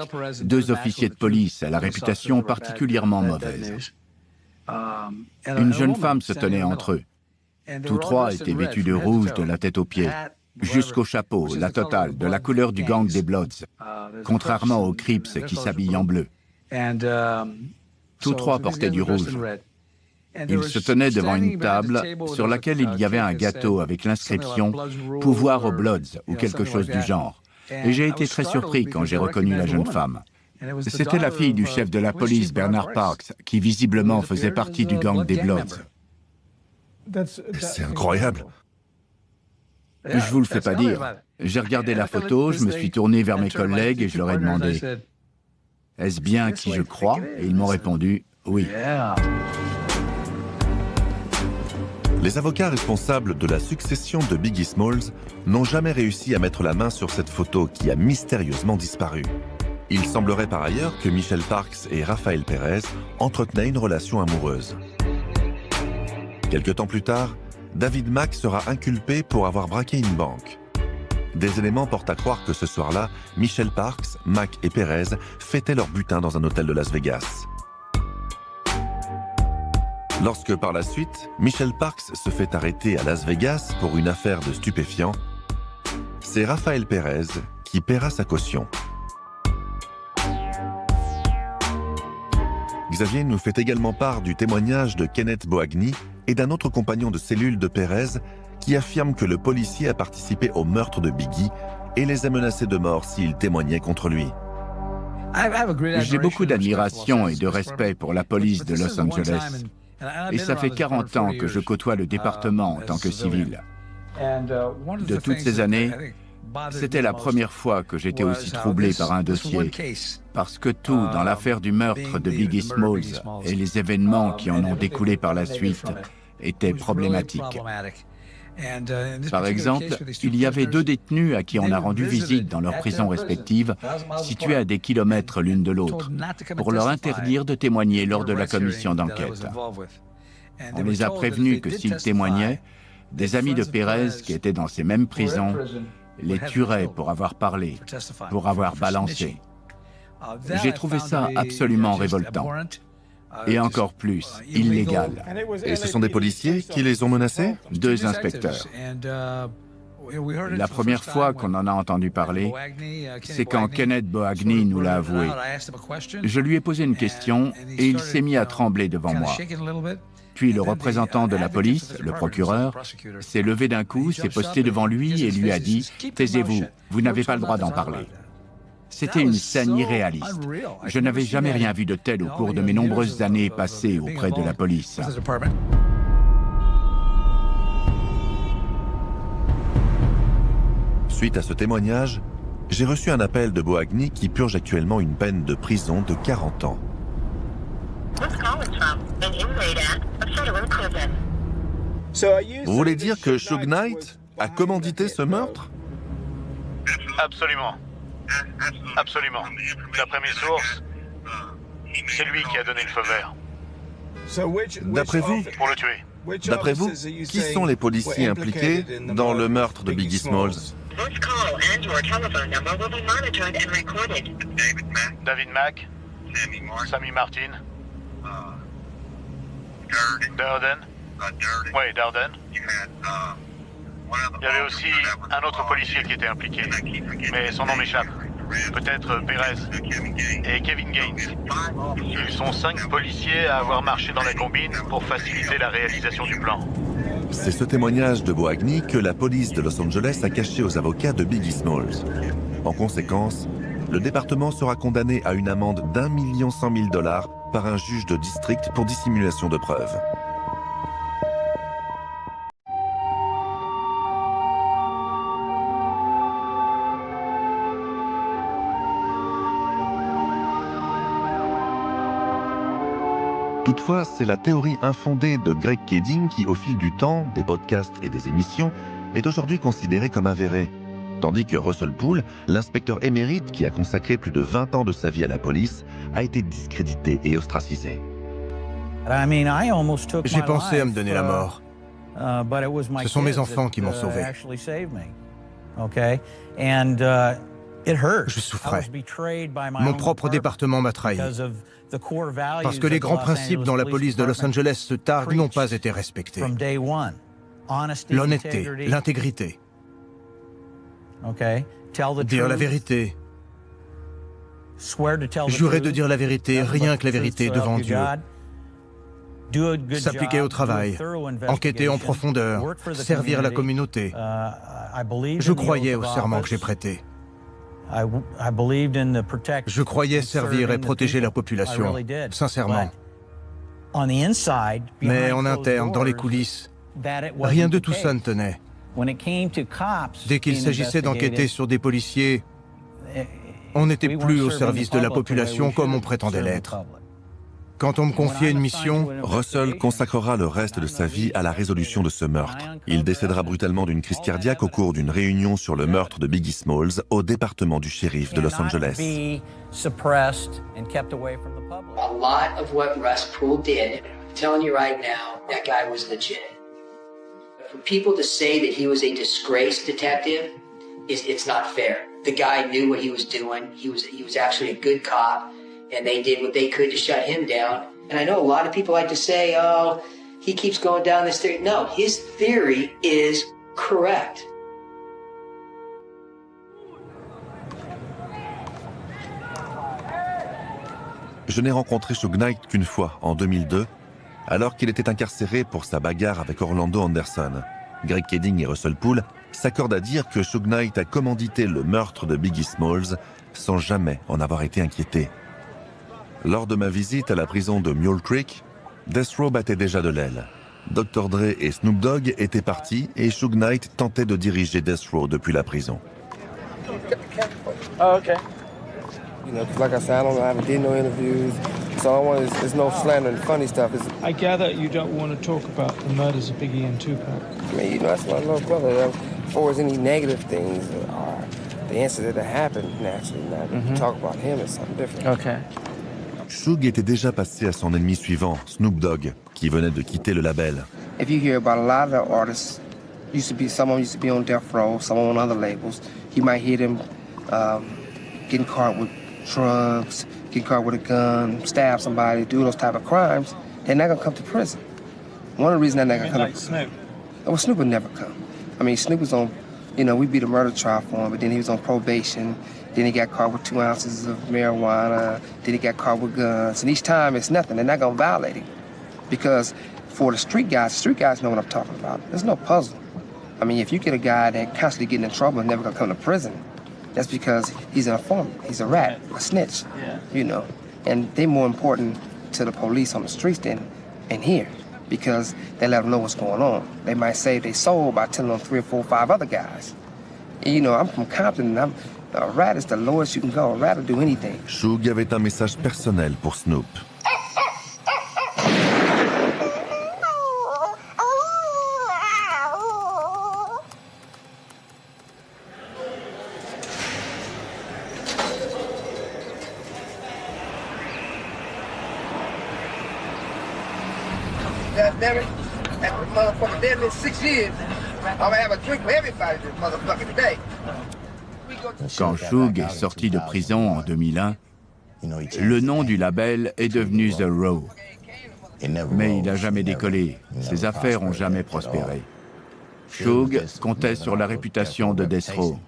deux officiers de police à la réputation particulièrement mauvaise. Une jeune femme se tenait entre eux. Tous trois étaient vêtus de rouge de la tête aux pieds, jusqu'au chapeau, la totale, de la couleur du gang des Bloods, contrairement aux Crips qui s'habillent en bleu. Tous trois portaient du rouge. Ils se tenaient devant une table sur laquelle il y avait un gâteau avec l'inscription « Pouvoir aux Bloods » ou quelque chose du genre. Et j'ai été très surpris quand j'ai reconnu la jeune femme. C'était la fille du chef de la police, Bernard Parks, qui visiblement faisait partie du gang des Bloods. C'est incroyable. Je vous le fais pas dire. J'ai regardé la photo, je me suis tourné vers mes collègues et je leur ai demandé « Est-ce bien qui je crois ?» Et ils m'ont répondu « Oui ». Les avocats responsables de la succession de Biggie Smalls n'ont jamais réussi à mettre la main sur cette photo qui a mystérieusement disparu. Il semblerait par ailleurs que Michelle Parks et Rafael Perez entretenaient une relation amoureuse. Quelque temps plus tard, David Mack sera inculpé pour avoir braqué une banque. Des éléments portent à croire que ce soir-là, Michelle Parks, Mack et Perez fêtaient leur butin dans un hôtel de Las Vegas. Lorsque, par la suite, Michelle Parks se fait arrêter à Las Vegas pour une affaire de stupéfiants, c'est Rafael Perez qui paiera sa caution. Xavier nous fait également part du témoignage de Kenneth Boagny et d'un autre compagnon de cellule de Perez qui affirme que le policier a participé au meurtre de Biggie et les a menacés de mort s'il témoignait contre lui. J'ai beaucoup d'admiration et de respect pour la police de Los Angeles. Et ça fait 40 ans que je côtoie le département en tant que civil. De toutes ces années, c'était la première fois que j'étais aussi troublé par un dossier, parce que tout dans l'affaire du meurtre de Biggie Smalls et les événements qui en ont découlé par la suite était problématique. Par exemple, il y avait 2 détenus à qui on a rendu visite dans leurs prisons respectives, situées à des kilomètres l'une de l'autre, pour leur interdire de témoigner lors de la commission d'enquête. On les a prévenus que s'ils témoignaient, des amis de Pérez qui étaient dans ces mêmes prisons les tueraient pour avoir parlé, pour avoir balancé. J'ai trouvé ça absolument révoltant. Et encore plus, illégal. Et ce sont des policiers qui les ont menacés? 2 inspecteurs. La première fois qu'on en a entendu parler, c'est quand Kenneth Boagny nous l'a avoué. Je lui ai posé une question et il s'est mis à trembler devant moi. Puis le représentant de la police, le procureur, s'est levé d'un coup, s'est posté devant lui et lui a dit « Taisez-vous, vous n'avez pas le droit d'en parler ». C'était une scène irréaliste. Je n'avais jamais rien vu de tel au cours de mes nombreuses années passées auprès de la police. Suite à ce témoignage, j'ai reçu un appel de Boagny qui purge actuellement une peine de prison de 40 ans. Vous voulez dire que Suge Knight a commandité ce meurtre? Absolument. Absolument. D'après mes sources, c'est lui qui a donné le feu vert. D'après vous, pour le tuer. D'après vous, qui sont les policiers impliqués dans le meurtre de Biggie Smalls? David Mack, Sammy Martin, Durden. Oui, Durden. Il y avait aussi un autre policier qui était impliqué, mais son nom m'échappe. Peut-être Pérez et Kevin Gaines. Ils sont 5 policiers à avoir marché dans la combine pour faciliter la réalisation du plan. C'est ce témoignage de Boagny que la police de Los Angeles a caché aux avocats de Biggie Smalls. En conséquence, le département sera condamné à une amende d'1 100 000 $ par un juge de district pour dissimulation de preuves. Toutefois, c'est la théorie infondée de Greg Keding qui, au fil du temps, des podcasts et des émissions, est aujourd'hui considérée comme avérée. Tandis que Russell Poole, l'inspecteur émérite qui a consacré plus de 20 ans de sa vie à la police, a été discrédité et ostracisé. J'ai pensé à me donner la mort. Ce sont mes enfants qui m'ont sauvé. Je souffrais. Mon propre département m'a trahi. Parce que les grands principes dans la police de Los Angeles se targuent n'ont pas été respectés. L'honnêteté, l'intégrité. Dire la vérité. Jurer de dire la vérité, rien que la vérité devant Dieu. S'appliquer au travail, enquêter en profondeur, servir la communauté. Je croyais au serment que j'ai prêté. Je croyais servir et protéger la population, sincèrement. Mais en interne, dans les coulisses, rien de tout ça ne tenait. Dès qu'il s'agissait d'enquêter sur des policiers, on n'était plus au service de la population comme on prétendait l'être. Quand on me confiait une mission... Russell consacrera le reste de sa vie à la résolution de ce meurtre. Il décédera brutalement d'une crise cardiaque au cours d'une réunion sur le meurtre de Biggie Smalls au département du shérif de Los Angeles. A lot of what Russ Poole did, I'm telling you right now, that guy was legit. For people to say that he was a disgraced detective, it's not fair. The guy knew what he was doing. He was actually a good cop. And they did what they could to shut him down. And I know a lot of people like to say, oh, he keeps going down this theory. No, his theory is correct. Je n'ai rencontré Suge Knight qu'une fois, en 2002, alors qu'il était incarcéré pour sa bagarre avec Orlando Anderson. Greg Keding et Russell Poole s'accordent à dire que Suge Knight a commandité le meurtre de Biggie Smalls sans jamais en avoir été inquiété. Lors de ma visite à la prison de Mule Creek, Death Row battait déjà de l'aile. Dr. Dre et Snoop Dogg étaient partis et Suge Knight tentait de diriger Death Row depuis la prison. Oh, okay. You know, like I said, I haven't did no interviews, so I want there's no slander and funny stuff. I gather you don't want to talk about the murders of Biggie and Tupac. I mean, you know, that's my little brother. As far as any negative things or the incident that happened, naturally, now talk about him is something different. Okay. Suge était déjà passé à son ennemi suivant, Snoop Dogg, qui venait de quitter le label. If you hear about a lot of the artists, someone used to be on Death Row, someone on other labels, you might hear them getting caught with drugs, getting caught with a gun, stab somebody, do those type of crimes. They're not gonna come to prison. One of the reasons they're not gonna come to prison. Snoop? Well, Snoop would never come. I mean, Snoop was on, you know, we beat a murder trial for him, but then he was on probation. Then he got caught with 2 ounces of marijuana. Then he got caught with guns. And each time it's nothing. They're not going to violate him. Because for the street guys know what I'm talking about. There's no puzzle. I mean, if you get a guy that constantly getting in trouble and never going to come to prison, that's because he's an informant. He's a rat, a snitch, you know. And they're more important to the police on the streets than in here because they let them know what's going on. They might save their soul by telling on 3 or 4 or 5 other guys. And, you know, I'm from Compton and a rat is the lowest you can go. A rat will do anything. Suge avait un message personnel pour Snoop. God damn it. After motherfucker dead in 6 years, I'm gonna have a drink for everybody this motherfucking day. Quand Suge est sorti de prison en 2001, le nom du label est devenu The Row. Mais il n'a jamais décollé, ses affaires n'ont jamais prospéré. Suge comptait sur la réputation de Death Row,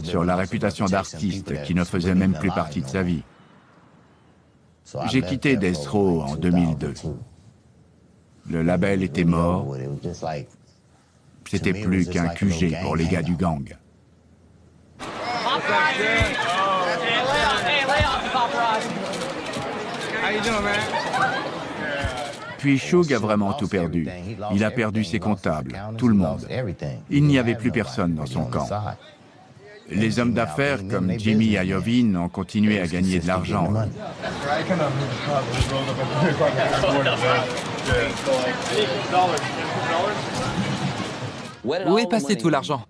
sur la réputation d'artiste qui ne faisait même plus partie de sa vie. J'ai quitté Death Row en 2002. Le label était mort. C'était plus qu'un QG pour les gars du gang. Puis Suge a vraiment tout perdu. Il a perdu ses comptables, tout le monde. Il n'y avait plus personne dans son camp. Les hommes d'affaires comme Jimmy Iovine ont continué à gagner de l'argent. Où est passé tout l'argent?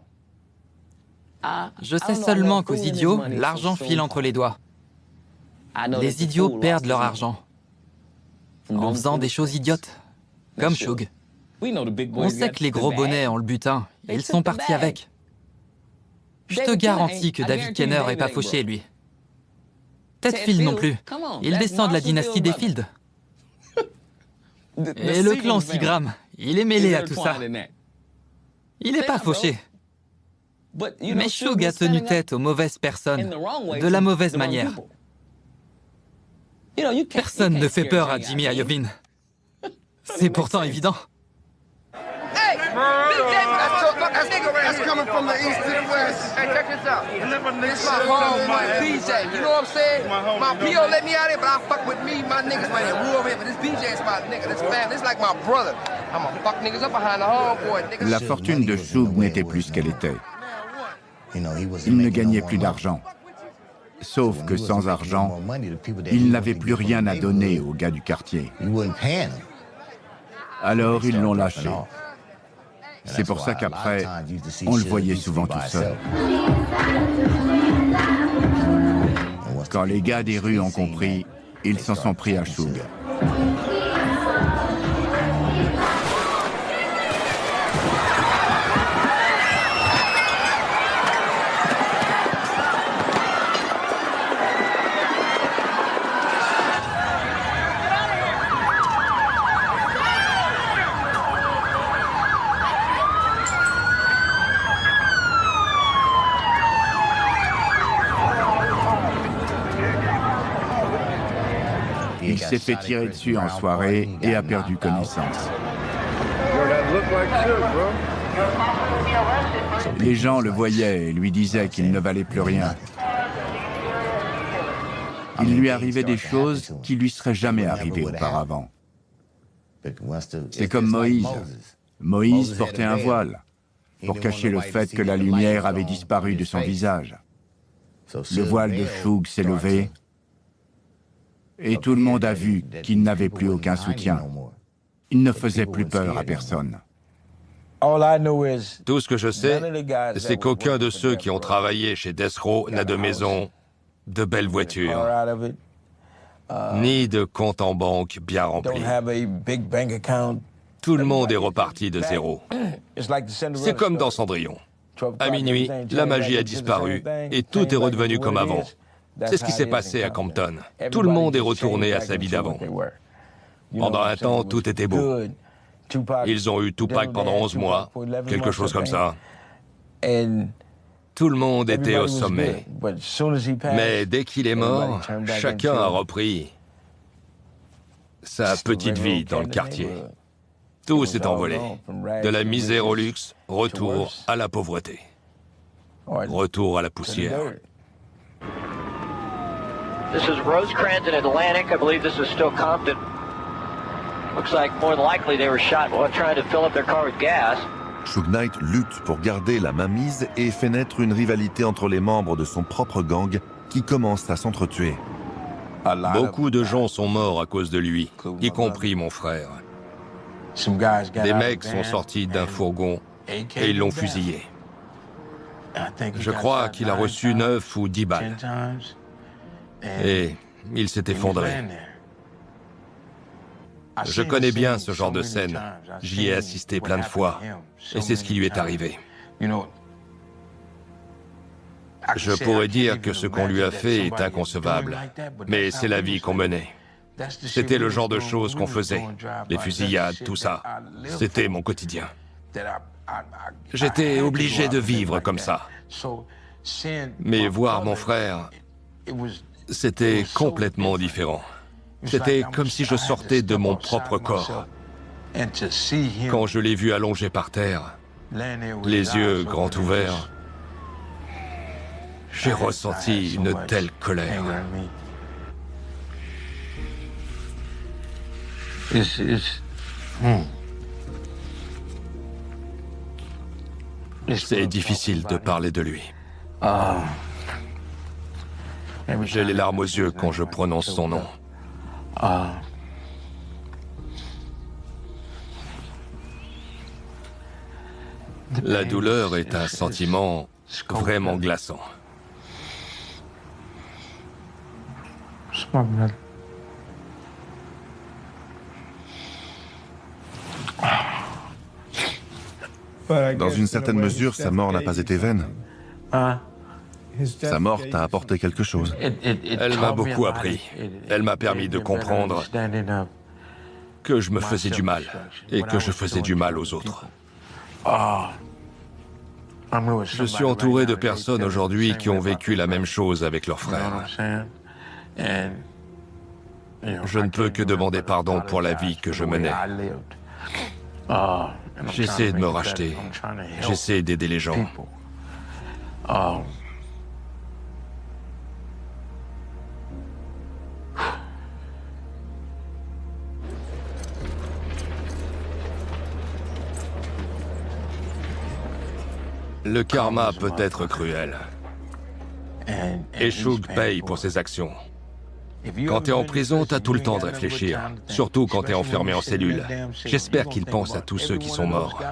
Je sais seulement qu'aux idiots, l'argent file entre les doigts. Les idiots perdent leur argent en faisant des choses idiotes, comme Suge. On sait que les gros bonnets ont le butin, et ils sont partis avec. Je te garantis que David Kenner est pas fauché, lui. Ted Field non plus. Il descend de la dynastie des Field. Et le clan Seagram, il est mêlé à tout ça. Il n'est pas fauché. Mais Suge a tenu tête aux mauvaises personnes, de la mauvaise manière. Personne ne fait peur à Jimmy Iovine. C'est pourtant évident. Hey, that's coming from the east to the west. Hey, check this out. This my home, my BJ. You know what I'm saying? My PO let me out here, but I fuck with me, my niggas right here. Rule over here, but this BJ is my nigga. This family, this like my brother. I'm gonna fuck niggas up behind the homeboy. La fortune de Suge n'était plus ce qu'elle était. Il ne gagnait plus d'argent. Sauf que sans argent, il n'avait plus rien à donner aux gars du quartier. Alors ils l'ont lâché. C'est pour ça qu'après, on le voyait souvent tout seul. Quand les gars des rues ont compris, ils s'en sont pris à Suge. Il s'est fait tirer dessus en soirée et a perdu connaissance. Les gens le voyaient et lui disaient qu'il ne valait plus rien. Il lui arrivait des choses qui lui seraient jamais arrivées auparavant. C'est comme Moïse. Moïse portait un voile pour cacher le fait que la lumière avait disparu de son visage. Le voile de Shug s'est levé et tout le monde a vu qu'il n'avait plus aucun soutien. Il ne faisait plus peur à personne. Tout ce que je sais, c'est qu'aucun de ceux qui ont travaillé chez Death Row n'a de maison, de belles voitures, ni de compte en banque bien rempli. Tout le monde est reparti de zéro. C'est comme dans Cendrillon. À minuit, la magie a disparu et tout est redevenu comme avant. C'est ce qui s'est passé à Compton. Tout le monde est retourné à sa vie d'avant. Pendant un temps, tout était beau. Ils ont eu Tupac pendant 11 mois, quelque chose comme ça. Tout le monde était au sommet. Mais dès qu'il est mort, chacun a repris sa petite vie dans le quartier. Tout s'est envolé. De la misère au luxe, retour à la pauvreté. Retour à la poussière. This is Rosecrans in Atlantic. I believe this is still Compton. Looks like more than likely they were shot while trying to fill up their car with gas. Shug Knight lutte pour garder la mainmise et fait naître une rivalité entre les membres de son propre gang qui commence à s'entretuer. Beaucoup de gens sont morts à cause de lui, y compris mon frère. Des mecs sont sortis d'un fourgon et ils l'ont fusillé. Je crois qu'il a reçu 9 ou 10 balles. Et il s'est effondré. Je connais bien ce genre de scène. J'y ai assisté plein de fois. Et c'est ce qui lui est arrivé. Je pourrais dire que ce qu'on lui a fait est inconcevable. Mais c'est la vie qu'on menait. C'était le genre de choses qu'on faisait. Les fusillades, tout ça. C'était mon quotidien. J'étais obligé de vivre comme ça. Mais voir mon frère, c'était complètement différent. C'était comme si je sortais de mon propre corps. Quand je l'ai vu allongé par terre, les yeux grands ouverts, j'ai ressenti une telle colère. C'est difficile de parler de lui. J'ai les larmes aux yeux quand je prononce son nom. La douleur est un sentiment vraiment glaçant. Dans une certaine mesure, sa mort n'a pas été vaine. Sa mort t'a apporté quelque chose. Elle m'a beaucoup appris. Elle m'a permis de comprendre que je me faisais du mal et que je faisais du mal aux autres. Je suis entouré de personnes aujourd'hui qui ont vécu la même chose avec leurs frères. Je ne peux que demander pardon pour la vie que je menais. J'essaie de me racheter. J'essaie d'aider les gens. Le karma peut être cruel. Et Shug paye pour ses actions. Quand t'es en prison, t'as tout le temps de réfléchir. Surtout quand t'es enfermé en cellule. J'espère qu'il pense à tous ceux qui sont morts.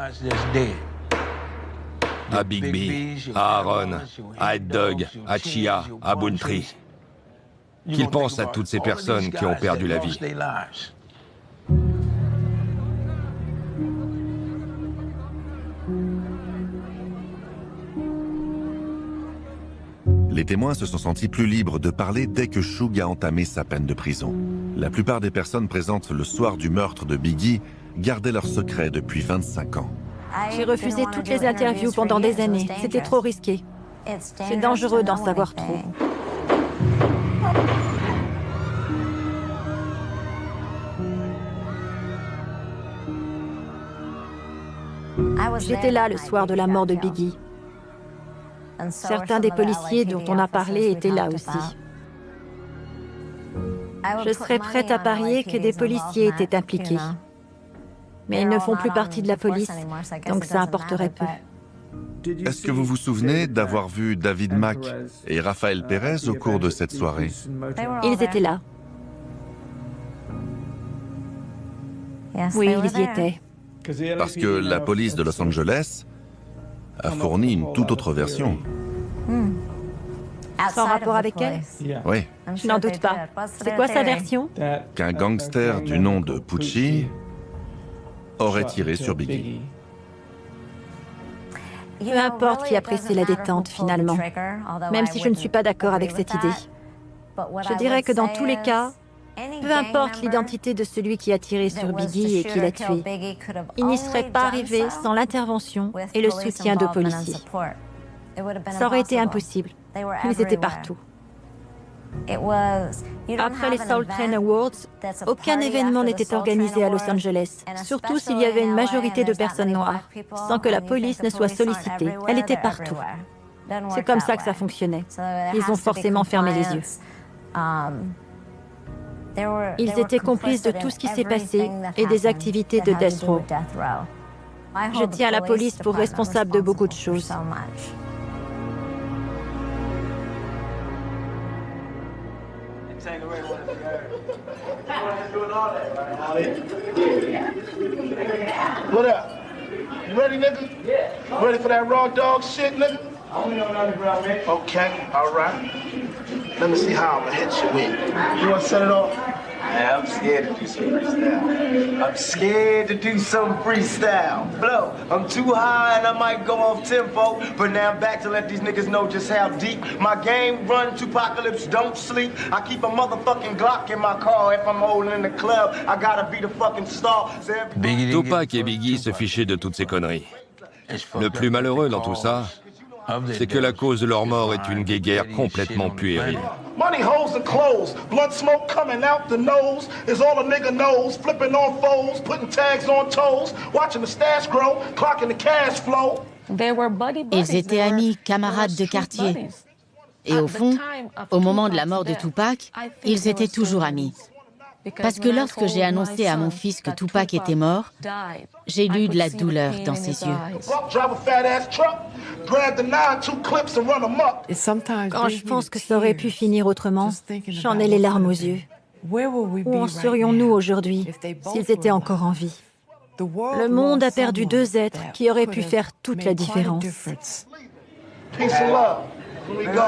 À Bigby, à Aaron, à Ed Dog, à Chia, à Boontree. Qu'il pense à toutes ces personnes qui ont perdu la vie. Les témoins se sont sentis plus libres de parler dès que Shug a entamé sa peine de prison. La plupart des personnes présentes le soir du meurtre de Biggie gardaient leur secret depuis 25 ans. J'ai refusé toutes les interviews pendant des années. C'était trop risqué. C'est dangereux d'en savoir trop. J'étais là le soir de la mort de Biggie. Certains des policiers dont on a parlé étaient là aussi. Je serais prête à parier que des policiers étaient impliqués. Mais ils ne font plus partie de la police, donc ça importerait peu. Est-ce que vous vous souvenez d'avoir vu David Mack et Rafael Pérez au cours de cette soirée? Ils étaient là. Oui, ils y étaient. Parce que la police de Los Angeles a fourni une toute autre version. Sans rapport avec elle? Oui. Je n'en doute pas. C'est quoi sa version? Qu'un gangster du nom de Pucci aurait tiré sur Biggie. Peu importe qui a pressé la détente, finalement. Même si je ne suis pas d'accord avec cette idée. Je dirais que dans tous les cas, peu importe l'identité de celui qui a tiré sur Biggie et qui l'a tué, il n'y serait pas arrivé sans l'intervention et le soutien de policiers. Ça aurait été impossible. Ils étaient partout. Après les Soul Train Awards, aucun événement n'était organisé à Los Angeles, surtout s'il y avait une majorité de personnes noires, sans que la police ne soit sollicitée. Elle était partout. C'est comme ça que ça fonctionnait. Ils ont forcément fermé les yeux. Ils étaient complices de tout ce qui s'est passé et des activités de Death Row. Je tiens la police pour responsable de beaucoup de choses. What up? You ready, nigga? Yeah. Ready for that raw dog shit, nigga? I only on the underground, man. Okay, all right. Let me see how I'm gonna hit you with. You wanna set it off? Man, I'm scared to do some freestyle. I'm scared to do some freestyle. Blow, I'm too high and I might go off tempo. But now I'm back to let these niggas know just how deep my game run. Tupacalypse don't sleep. I keep a motherfucking Glock in my car. If I'm holding in the club, I gotta be the fucking star. Tupac et Biggie se fichaient de toutes ces conneries. Le plus malheureux dans tout ça, c'est que la cause de leur mort est une guéguerre complètement puérile. Money, hoes and clothes, blood smoke coming out the nose is all a nigga knows. Flipping on foes, putting tags on toes, watching the stash grow, clocking the cash flow. Ils étaient amis, camarades de quartier. Et au fond, au moment de la mort de Tupac, ils étaient toujours amis. Parce que lorsque j'ai annoncé à mon fils que Tupac était mort, j'ai lu de la douleur dans ses yeux. Quand je pense que ça aurait pu finir autrement, j'en ai les larmes aux yeux. Où en serions-nous aujourd'hui s'ils étaient encore en vie? Le monde a perdu deux êtres qui auraient pu faire toute la différence. Peace and love. Here we go.